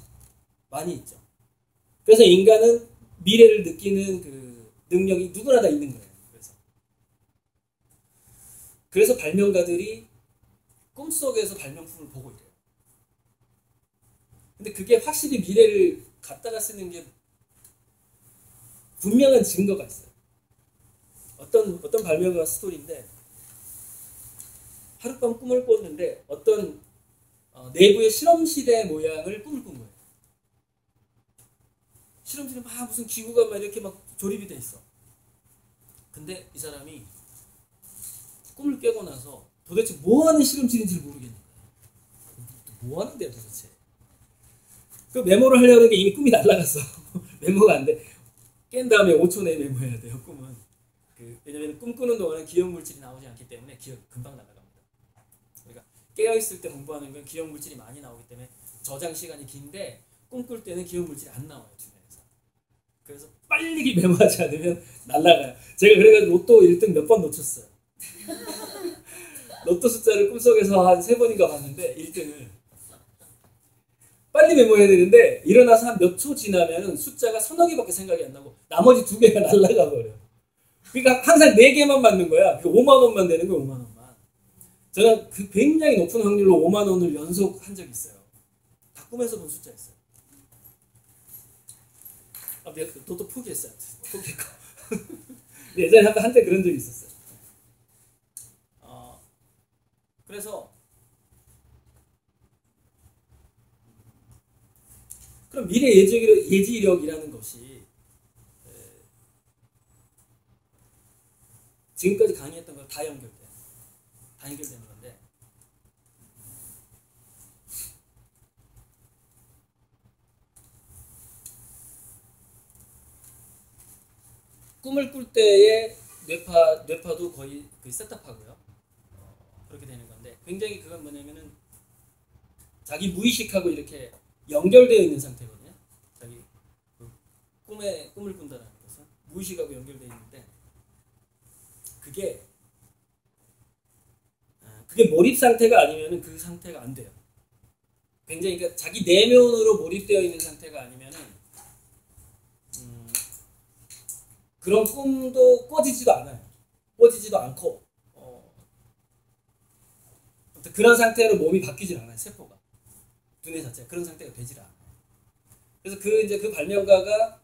많이 있죠. 그래서 인간은 미래를 느끼는 그 능력이 누구나 다 있는 거예요. 그래서 발명가들이 꿈속에서 발명품을 보고 이래요. 근데 그게 확실히 미래를 갖다가 쓰는 게 분명한 증거가 있어요. 어떤 발명가 스토리인데 하룻밤 꿈을 꿨는데 어떤 내부의 실험실의 모양을 꿈을 꾼 거예요. 실험실에 막 무슨 기구가 막 이렇게 막 조립이 돼 있어. 근데 이 사람이 꿈을 깨고 나서 도대체 뭐 하는 실험실인지 모르겠는 거야. 뭐 하는데요 도대체. 그 메모를 하려고 했는데 이미 꿈이 날아갔어. 메모가 안 돼. 깬 다음에 5초 내에 메모해야 돼요. 꿈은. 왜냐면 꿈 꾸는 동안은 기억물질이 나오지 않기 때문에 기억 금방 날아갑니다. 그러니까 깨어있을 때 공부하는 건 기억물질이 많이 나오기 때문에 저장 시간이 긴데 꿈꿀 때는 기억물질이 안 나와요. 주변에서. 그래서 빨리 메모하지 않으면 날아가요. 제가 그래가지고 로또 1등 몇 번 놓쳤어요. 로또 숫자를 꿈속에서 한 3번인가 봤는데 1등을 빨리 메모해야 되는데 일어나서 한 몇 초 지나면 숫자가 서너 개밖에 생각이 안 나고 나머지 2개가 날아가 버려. 그러니까 항상 4개만 맞는 거야. 5만 원만 되는 거야. 5만 원만. 제가 그 굉장히 높은 확률로 5만 원을 연속 한 적이 있어요. 다 꿈에서 본 숫자였어요. 로또 포기했어요. 포기했고. 예전에 한때 그런 적이 있었어요. 그래서 그럼 미래 예지력이라는 것이 지금까지 강의했던 걸 다 연결돼요. 다 연결되는 건데 꿈을 꿀 때의 뇌파도 거의 셋업하고요. 그렇게 되는 건데 굉장히 그건 뭐냐면은 자기 무의식하고 이렇게 연결되어 있는 상태거든요. 자기 꿈을 꾼다는 것은 무의식하고 연결되어 있는데 그게 몰입 상태가 아니면은 그 상태가 안 돼요. 굉장히 그러니까 자기 내면으로 몰입되어 있는 상태가 아니면은 그런 꿈도 꿔지지도 않아요. 꿔지지도 않고 그런 상태로 몸이 바뀌질 않아요. 세포가 두뇌 자체가 그런 상태가 되질 않아요. 그래서 그 발명가가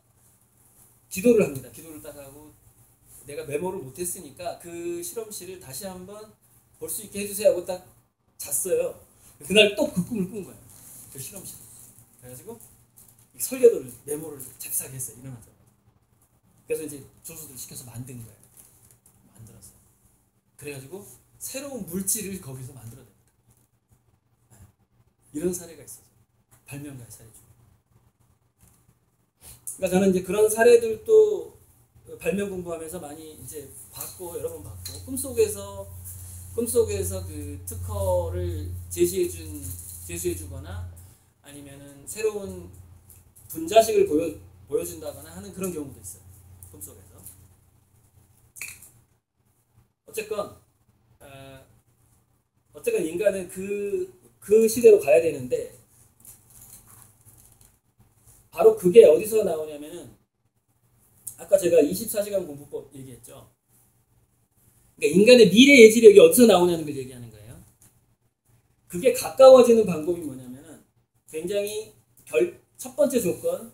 기도를 합니다. 기도를 딱 하고 내가 메모를 못했으니까 그 실험실을 다시 한번 볼 수 있게 해주세요 하고 딱 잤어요. 그날 또 그 꿈을 꾼 거예요. 그 실험실. 그래가지고 설계도를 메모를 잽싸게 했어요. 일어나서. 그래서 이제 조수들 시켜서 만든 거예요. 만들었어요. 그래가지고 새로운 물질을 거기서 만들어냅니다. 이런 사례가 있어서 발명가의 사례 중에. 그러니까 저는 이제 그런 사례들도 발명 공부하면서 많이 이제 봤고 여러 번 봤고 꿈속에서 그 특허를 제시해주거나 아니면은 새로운 분자식을 보여준다거나 하는 그런 경우도 있어요. 꿈속에서. 어쨌건 인간은 그 시대로 가야 되는데 바로 그게 어디서 나오냐면은 아까 제가 24시간 공부법 얘기했죠. 그러니까 인간의 미래 예지력이 어디서 나오냐는 걸 얘기하는 거예요. 그게 가까워지는 방법이 뭐냐면은 굉장히 첫 번째 조건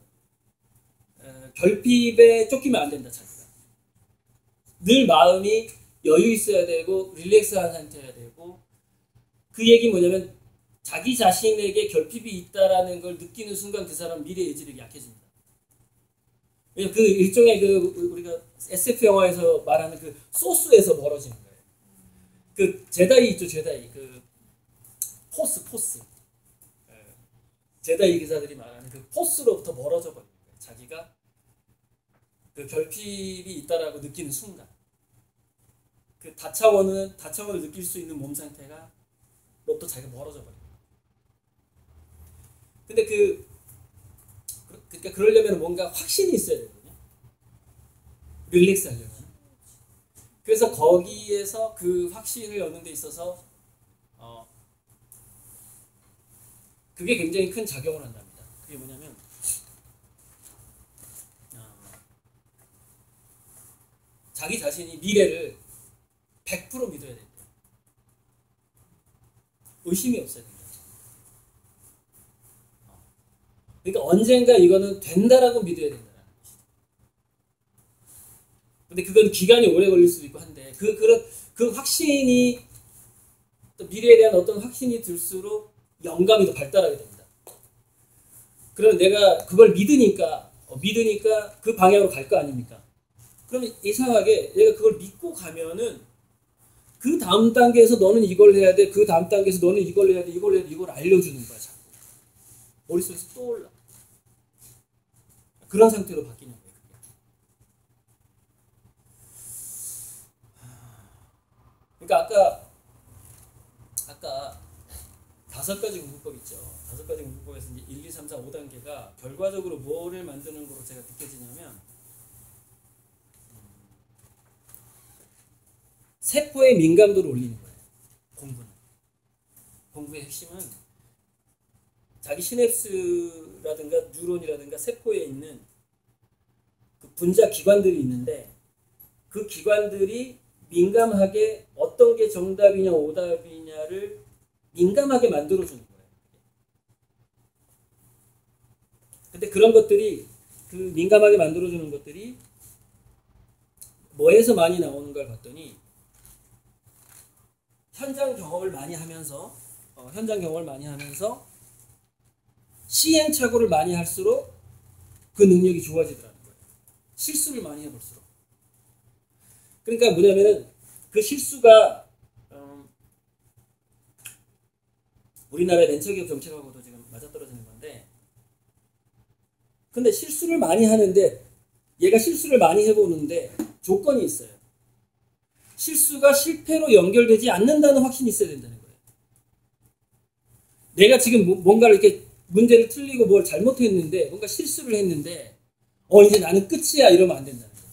결핍에 쫓기면 안 된다. 자기가 늘 마음이 여유 있어야 되고 릴렉스한 상태여야 되고 그 얘기 뭐냐면 자기 자신에게 결핍이 있다라는 걸 느끼는 순간 그 사람 미래 예지력이 약해집니다. 왜냐면 그 일종의 우리가 SF 영화에서 말하는 그 소스에서 멀어지는 거예요. 그 제다이 있죠, 제다이. 그 포스. 제다이 기사들이 말하는 그 포스로부터 멀어져 버리는 거예요. 자기가 그 결핍이 있다라고 느끼는 순간. 그 다차원을 느낄 수 있는 몸 상태가 로부터 자기가 멀어져 버려요. 근데 그러니까 그러려면 뭔가 확신이 있어야 되거든요. 릴렉스 하려면. 그래서 거기에서 그 확신을 얻는 데 있어서 그게 굉장히 큰 작용을 한답니다. 그게 뭐냐면 자기 자신이 미래를 100% 믿어야 된다. 의심이 없어야 된다. 그러니까 언젠가 이거는 된다라고 믿어야 된다는 것이죠. 근데 그건 기간이 오래 걸릴 수도 있고 한데 그 확신이 또 미래에 대한 어떤 확신이 들수록 영감이 더 발달하게 됩니다. 그러면 내가 그걸 믿으니까 그 방향으로 갈 거 아닙니까? 그러면 이상하게 얘가 그걸 믿고 가면은 그 다음 단계에서 너는 이걸 해야 돼. 그 다음 단계에서 너는 이걸 해야 돼. 이걸 해야 돼. 이걸 알려주는 거야. 자꾸. 머릿속에서 떠올라. 그런 상태로 바뀌는 거예요. 그러니까 아까 5가지 공부법 있죠. 5가지 공부법에서 이제 1, 2, 3, 4, 5단계가 결과적으로 뭐를 만드는 거로 제가 느껴지냐면 세포의 민감도를 올리는 거예요. 공부의 핵심은 자기 시냅스라든가 뉴런이라든가 세포에 있는 그 분자 기관들이 있는데 그 기관들이 민감하게 어떤 게 정답이냐 오답이냐를 민감하게 만들어주는 거예요. 근데 그런 것들이 그 민감하게 만들어주는 것들이 뭐에서 많이 나오는가를 봤더니 현장 경험을 많이 하면서 시행착오를 많이 할수록 그 능력이 좋아지더라는 거예요. 실수를 많이 해볼수록. 그러니까 뭐냐면은 그 실수가 우리나라의 벤처기업 정책하고도 지금 맞아떨어지는 건데 근데 실수를 많이 하는데 얘가 실수를 많이 해보는데 조건이 있어요. 실수가 실패로 연결되지 않는다는 확신이 있어야 된다는 거예요. 내가 지금 뭔가를 이렇게 문제를 틀리고 뭘 잘못했는데 뭔가 실수를 했는데 이제 나는 끝이야 이러면 안 된다는 거죠.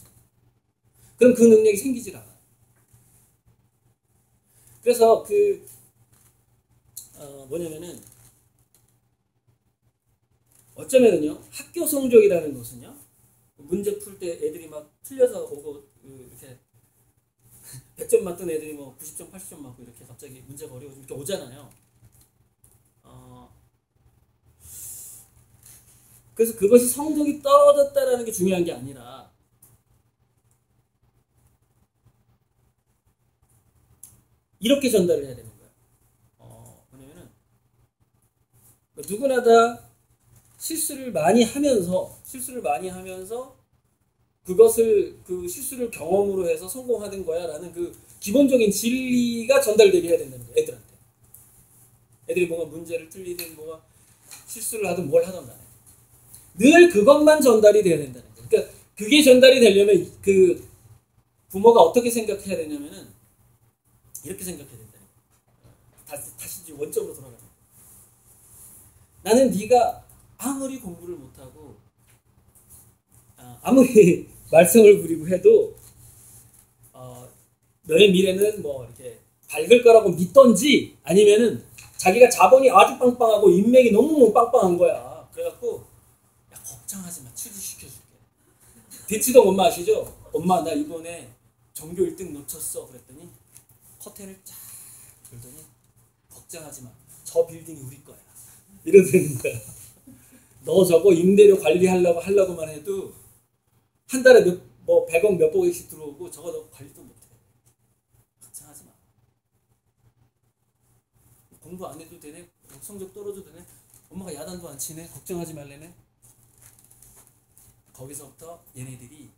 그럼 그 능력이 생기질 않아요. 그래서 뭐냐면은 어쩌면은요 학교 성적이라는 것은요 문제 풀 때 애들이 막 틀려서 오고 이렇게 100점 맞던 애들이 뭐 90점 80점 맞고 이렇게 갑자기 문제가 어려워지면 이렇게 오잖아요. 그래서 그것이 성적이 떨어졌다라는 게 중요한 게 아니라 이렇게 전달을 해야 되는 거예요. 뭐냐면은 누구나 다 실수를 많이 하면서 그것을 그 실수를 경험으로 해서 성공하는 거야라는 그 기본적인 진리가 전달되게 해야 된다는 거예요. 애들한테. 애들이 뭔가 문제를 틀리든 뭐가 실수를 하든 뭘 하든 간에 늘 그것만 전달이 돼야 된다는 거예요. 그러니까 그게 전달이 되려면 그 부모가 어떻게 생각해야 되냐면은 이렇게 생각해야 된다는 거예요. 다시 이제 원점으로 돌아가는 거예요. 나는 네가 아무리 공부를 못하고 아무리 말썽을 부리고 해도 너의 미래는 뭐 이렇게 밝을 거라고 믿던지 아니면은 자기가 자본이 아주 빵빵하고 인맥이 너무 빵빵한 거야. 그래갖고 야 걱정하지 마 취직시켜줄게. 대치동 엄마 아시죠? 엄마 나 이번에 전교 1등 놓쳤어. 그랬더니 커튼을 쫙 들더니 걱정하지 마. 저 빌딩이 우리 거야. 이러는 거야. 너 저거 임대료 하려고만 해도 한 달에 100억 몇백억씩 들어오고 저거 너 관리도 못해. 걱정하지 마. 공부 안 해도 되네. 성적 떨어져도 되네. 엄마가 야단도 안 치네. 걱정하지 말래네. 거기서부터 얘네들이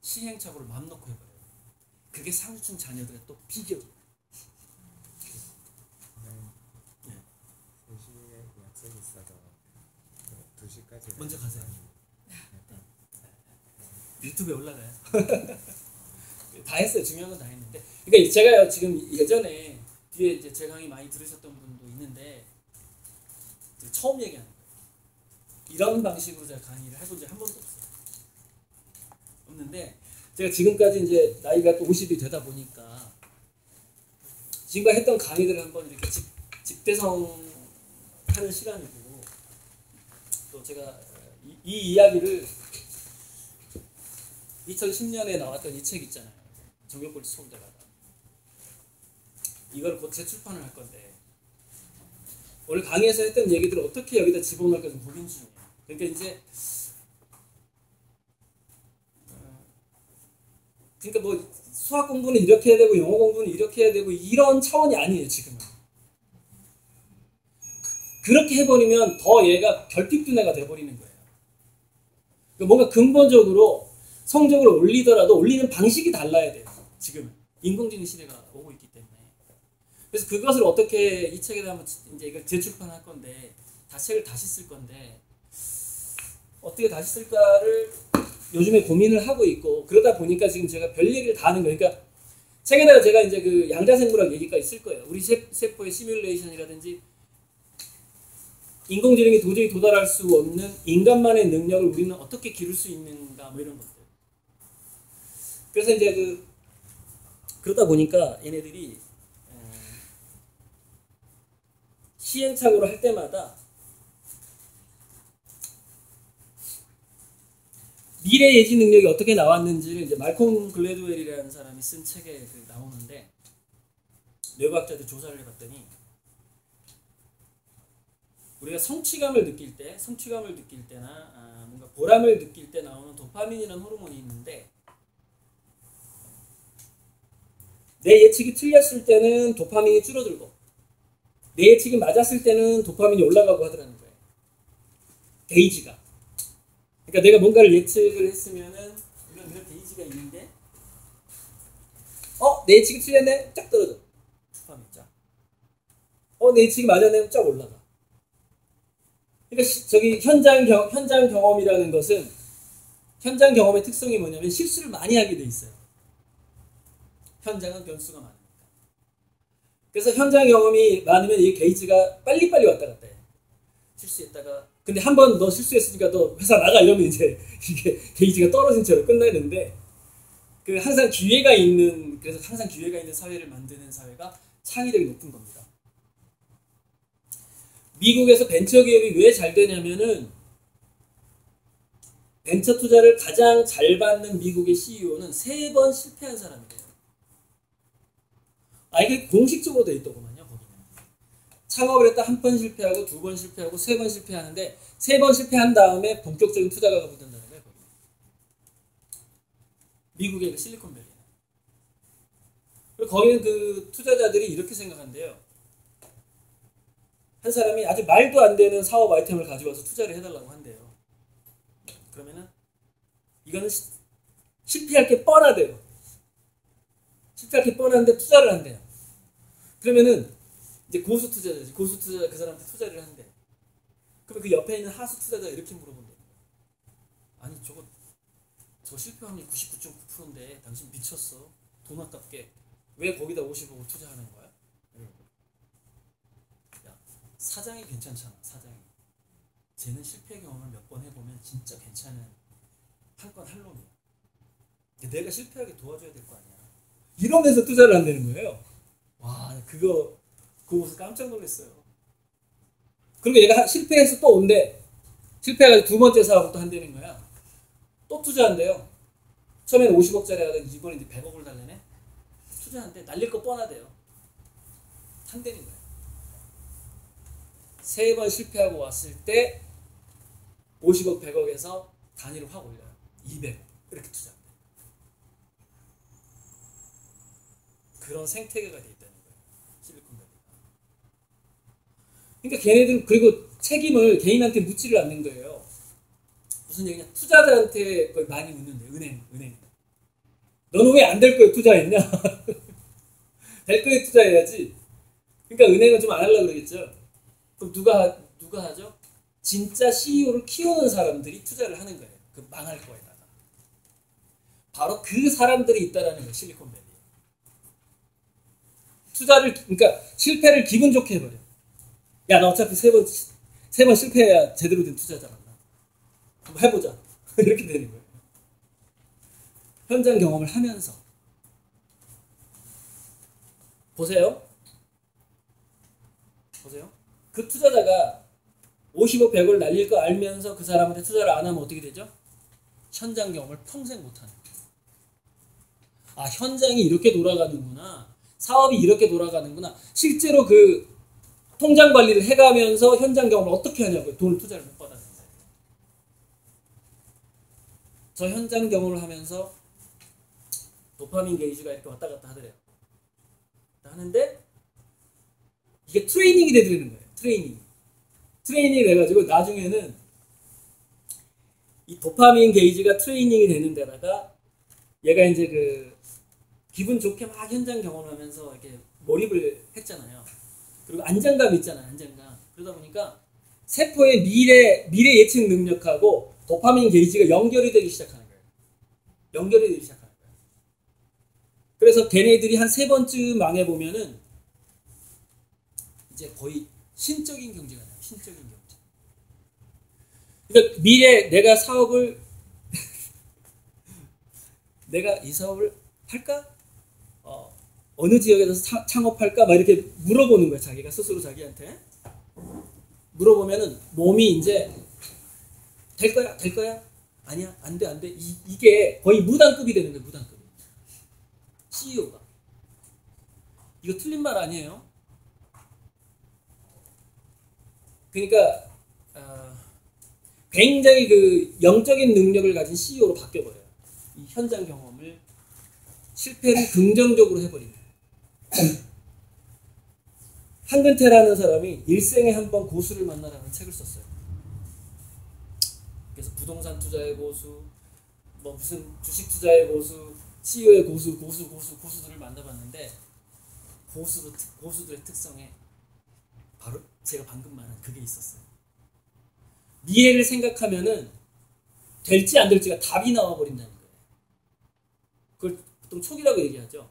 시행착오를 맘 놓고 해버려요. 그게 상층 자녀들의 또 비결이에요. 3시에 약속이 있어도 2시까지 먼저 가세요. 유튜브에 올라가요. 다 했어요. 중요한 건 다 했는데. 그러니까 제가 지금 예전에 뒤에 이제 제 강의 많이 들으셨던 분도 있는데 처음 얘기하는 거예요. 이런 방식으로 제가 강의를 해본 적이 한 번도 없는데 제가 지금까지 이제 나이가 또 50이 되다 보니까 지금까지 했던 강의들을 한번 이렇게 집대성하는 시간이고 또 제가 이 이야기를 2010년에 나왔던 이 책 있잖아요. 종교poli시 소음대가다. 이걸 곧 재출판을 할 건데 오늘 강의에서 했던 얘기들을 어떻게 여기다 집어넣을까 좀 고민 중이에요. 그러니까 이제 그러니까 뭐 수학 공부는 이렇게 해야 되고 영어 공부는 이렇게 해야 되고 이런 차원이 아니에요 지금은. 그렇게 해버리면 더 얘가 결핍둔애가 돼버리는 거예요. 그러니까 뭔가 근본적으로 성적을 올리더라도 올리는 방식이 달라야 돼요. 지금은 인공지능 시대가 오고 있기 때문에. 그래서 그것을 어떻게 이 책에다 한번 이제 이걸 재출판할 건데 책을 다시 쓸 건데 어떻게 다시 쓸까를 요즘에 고민을 하고 있고 그러다 보니까 지금 제가 별 얘기를 다 하는 거예요. 그러니까 책에다가 제가 이제 그 양자생물학 얘기가 있을 거예요. 우리 세포의 시뮬레이션이라든지 인공지능이 도저히 도달할 수 없는 인간만의 능력을 우리는 어떻게 기를 수 있는가 뭐 이런 것들. 그래서 이제 그러다 보니까 얘네들이 시행착오를 할 때마다 미래 예지 능력이 어떻게 나왔는지를 이제 말콤 글래드웰이라는 사람이 쓴 책에 나오는데 뇌과학자들 조사를 해봤더니 우리가 성취감을 느낄 때나 뭔가 보람을 느낄 때 나오는 도파민이라는 호르몬이 있는데 내 예측이 틀렸을 때는 도파민이 줄어들고 내 예측이 맞았을 때는 도파민이 올라가고 하더라는 거예요. 게이지가. 그러니까 내가 뭔가를 예측을 했으면은 이런 게이지가 있는데 내 예측이 틀렸네? 쫙 떨어져. 도파민 쫙. 내 예측이 맞았네? 쫙 올라가. 그러니까 저기 현장 경험이라는 것은 현장 경험의 특성이 뭐냐면 실수를 많이 하게 돼 있어요. 현장은 변수가 많으니까. 그래서 현장 경험이 많으면 이 게이지가 빨리빨리 왔다 갔다 해. 실수했다가 근데 한 번 너 실수했으니까 너 회사 나가 이러면 이제 이게 게이지가 떨어진 채로 끝나는데 항상 기회가 있는 사회를 만드는 사회가 창의력이 높은 겁니다. 미국에서 벤처 기업이 왜 잘 되냐면은 벤처 투자를 가장 잘 받는 미국의 CEO는 3번 실패한 사람이에요. 이게 공식적으로 돼 있더구만요. 거기는. 창업을 했다 1번 실패하고 2번 실패하고 3번 실패하는데 3번 실패한 다음에 본격적인 투자가가 붙는다는 거예요. 거기는. 미국의 그 실리콘밸리는. 거기는 그 투자자들이 이렇게 생각한대요. 한 사람이 아주 말도 안 되는 사업 아이템을 가지고 와서 투자를 해달라고 한대요. 그러면은 이거는 실패할 게 뻔하대요. 실패할 게 뻔한데 투자를 한대요. 그러면은 이제 고수 투자자지. 고수 투자자 그 사람한테 투자를 한대. 그러면 그 옆에 있는 하수 투자자 이렇게 물어본대. 아니 저 실패 확률 99.9%인데 당신 미쳤어. 돈 아깝게 왜 거기다 50억을 투자하는 거야? 사장이 괜찮잖아. 사장이. 쟤는 실패 경험을 몇 번 해보면 진짜 괜찮은 한 건 할 놈이야. 내가 실패하게 도와줘야 될 거 아니야. 이러면서 투자를 한다는 거예요. 와, 그거 보고서 깜짝 놀랐어요. 그리고 얘가 실패해서 또 온대. 실패해가지고 2번째 사업을 또 한다는 거야. 또 투자한대요. 처음에는 50억짜리 하다가 이번에 이제 100억을 달래네. 투자한대. 날릴 거 뻔하대요. 한다는 거야. 3번 실패하고 왔을 때 50억, 100억에서 단위를 확 올려요. 200억. 이렇게 투자한대. 그런 생태계가 돼 있다는 거예요. 실리콘밸리가. 그러니까 걔네들 그리고 책임을 개인한테 묻지를 않는 거예요. 무슨 얘기냐? 투자자한테 거의 많이 묻는데 은행. 너는 왜 안 될 거에 투자했냐? 될 거에 투자해야지. 그러니까 은행은 좀 안 하려고 그러겠죠. 그럼 누가 하죠? 진짜 CEO를 키우는 사람들이 투자를 하는 거예요. 그 망할 거에다가. 바로 그 사람들이 있다라는 거예요. 실리콘밸리. 그러니까 실패를 기분 좋게 해버려. 야, 나 어차피 3번 실패해야 제대로 된 투자자 만나. 한번 해보자. 이렇게 되는 거예요. 현장 경험을 하면서. 보세요. 그 투자자가 50억 100을 날릴 거 알면서 그 사람한테 투자를 안 하면 어떻게 되죠? 현장 경험을 평생 못하는 거예요. 아, 현장이 이렇게 돌아가는구나. 사업이 이렇게 돌아가는구나. 실제로 그 통장 관리를 해가면서 현장 경험을 어떻게 하냐고요. 돈을 투자를 못 받았는데. 저 현장 경험을 하면서 도파민 게이지가 이렇게 왔다 갔다 하더래요. 하는데 이게 트레이닝이 되는 거예요. 트레이닝이 돼가지고 나중에는 이 도파민 게이지가 트레이닝이 되는 데다가 얘가 이제 그 기분 좋게 막 현장 경험을 하면서 이렇게 몰입을 했잖아요. 그리고 안정감이 있잖아요. 안정감. 그러다 보니까 세포의 미래 예측 능력하고 도파민 게이지가 연결이 되기 시작하는 거예요. 연결이 되기 시작하는 거예요. 그래서 걔네들이 한 3번쯤 망해보면은 이제 거의 신적인 경제가 나요. 신적인 경제. 그러니까 미래 내가 사업을 내가 이 사업을 할까? 어느 지역에서 창업할까? 막 이렇게 물어보는 거야. 자기가 스스로 자기한테. 물어보면은 몸이 이제 될 거야? 될 거야? 아니야. 안 돼. 안 돼. 이게 거의 무당급이 되는 거예요. 무당급이. CEO가. 이거 틀린 말 아니에요. 그러니까 굉장히 그 영적인 능력을 가진 CEO로 바뀌어버려요. 이 현장 경험을 실패를 긍정적으로 해버리는 거예요. 한근태라는 사람이 일생에 한 번 고수를 만나라는 책을 썼어요. 그래서 부동산 투자의 고수, 뭐 무슨 주식 투자의 고수, CEO의 고수들을 만나봤는데 고수들의 특성에 바로 제가 방금 말한 그게 있었어요. 미래를 생각하면은 될지 안 될지가 답이 나와버린다는 거예요. 그걸 보통 촉이라고 얘기하죠.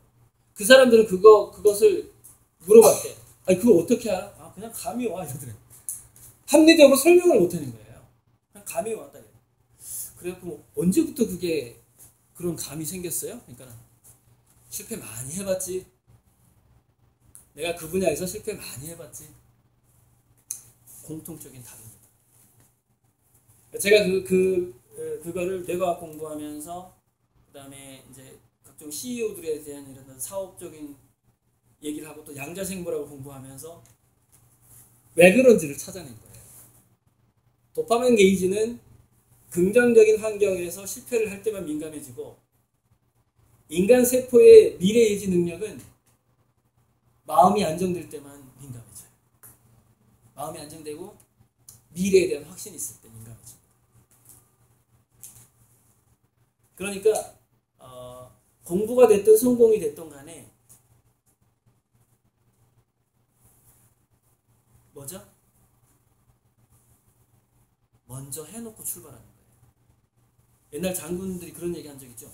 그 사람들은 그것을 물어봤대. 아니 그걸 어떻게 알아? 아 그냥 감이 와 이러더래. 합리적으로 설명을 못하는 거예요. 그냥 감이 왔다. 그래갖고 뭐 언제부터 그게 그런 감이 생겼어요? 그러니까 실패 많이 해봤지. 내가 그 분야에서 실패 많이 해봤지. 공통적인 답입니다. 제가 그거를 뇌과학 공부하면서 그다음에 이제 각종 CEO들에 대한 이런 사업적인 얘기를 하고 또 양자생물학을 공부하면서 왜 그런지를 찾아낸 거예요. 도파민 게이지는 긍정적인 환경에서 실패를 할 때만 민감해지고 인간 세포의 미래 예지 능력은 마음이 안정될 때만 민감해져요. 마음이 안정되고 미래에 대한 확신이 있을 때 민감해져요. 그러니까 공부가 됐든 성공이 됐든 간에 뭐죠? 먼저 해놓고 출발하는 거예요. 옛날 장군들이 그런 얘기 한 적 있죠.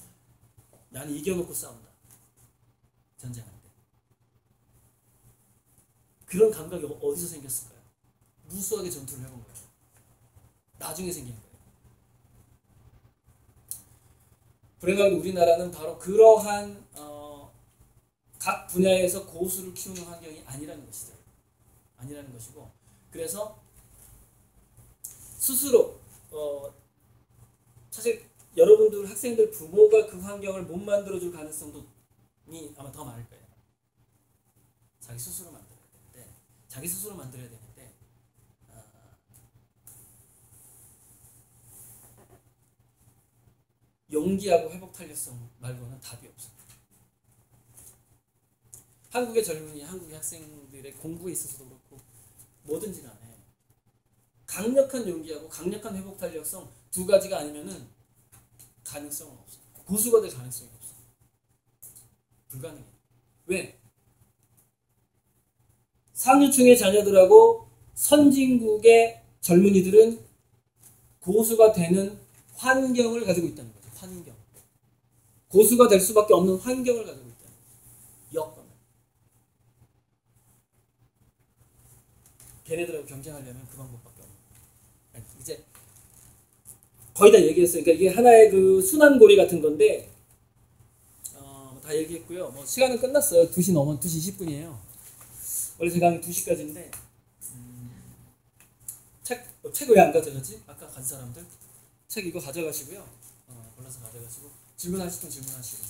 나는 이겨놓고 싸운다. 전쟁할 때. 그런 감각이 어디서 생겼을까요? 무수하게 전투를 해본 거예요. 나중에 생긴 거예요. 그래가지고 우리나라는 바로 그러한 각 분야에서 고수를 키우는 환경이 아니라는 것이죠. 아니라는 것이고, 그래서 스스로 사실 여러분들 학생들 부모가 그 환경을 못 만들어줄 가능성도 아마 더 많을 거예요. 자기 스스로 만들어야 되는데 용기하고 회복 탄력성 말고는 답이 없어요. 한국의 젊은이, 한국의 학생들의 공부에 있어서도 그렇고 뭐든지 간에 강력한 용기하고 강력한 회복 탄력성 두 가지가 아니면은 가능성은 없어. 고수가 될 가능성이 없어. 불가능해. 왜? 상류층의 자녀들하고 선진국의 젊은이들은 고수가 되는 환경을 가지고 있다는 거죠. 환경. 고수가 될 수밖에 없는 환경을 가지고 있다는 거죠. 여건. 걔네들하고 경쟁하려면 그 방법밖에 없는 거예요. 이제 거의 다 얘기했어요. 그러니까 이게 하나의 그 순환고리 같은 건데 다 얘기했고요. 뭐 시간은 끝났어요. 2시 20분이에요. 원래 제 강의 2시까지인데 책 왜 안 가져갔지? 아까 간 사람들 책 이거 가져가시고요. 골라서 가져가시고 질문하실 분 질문하시고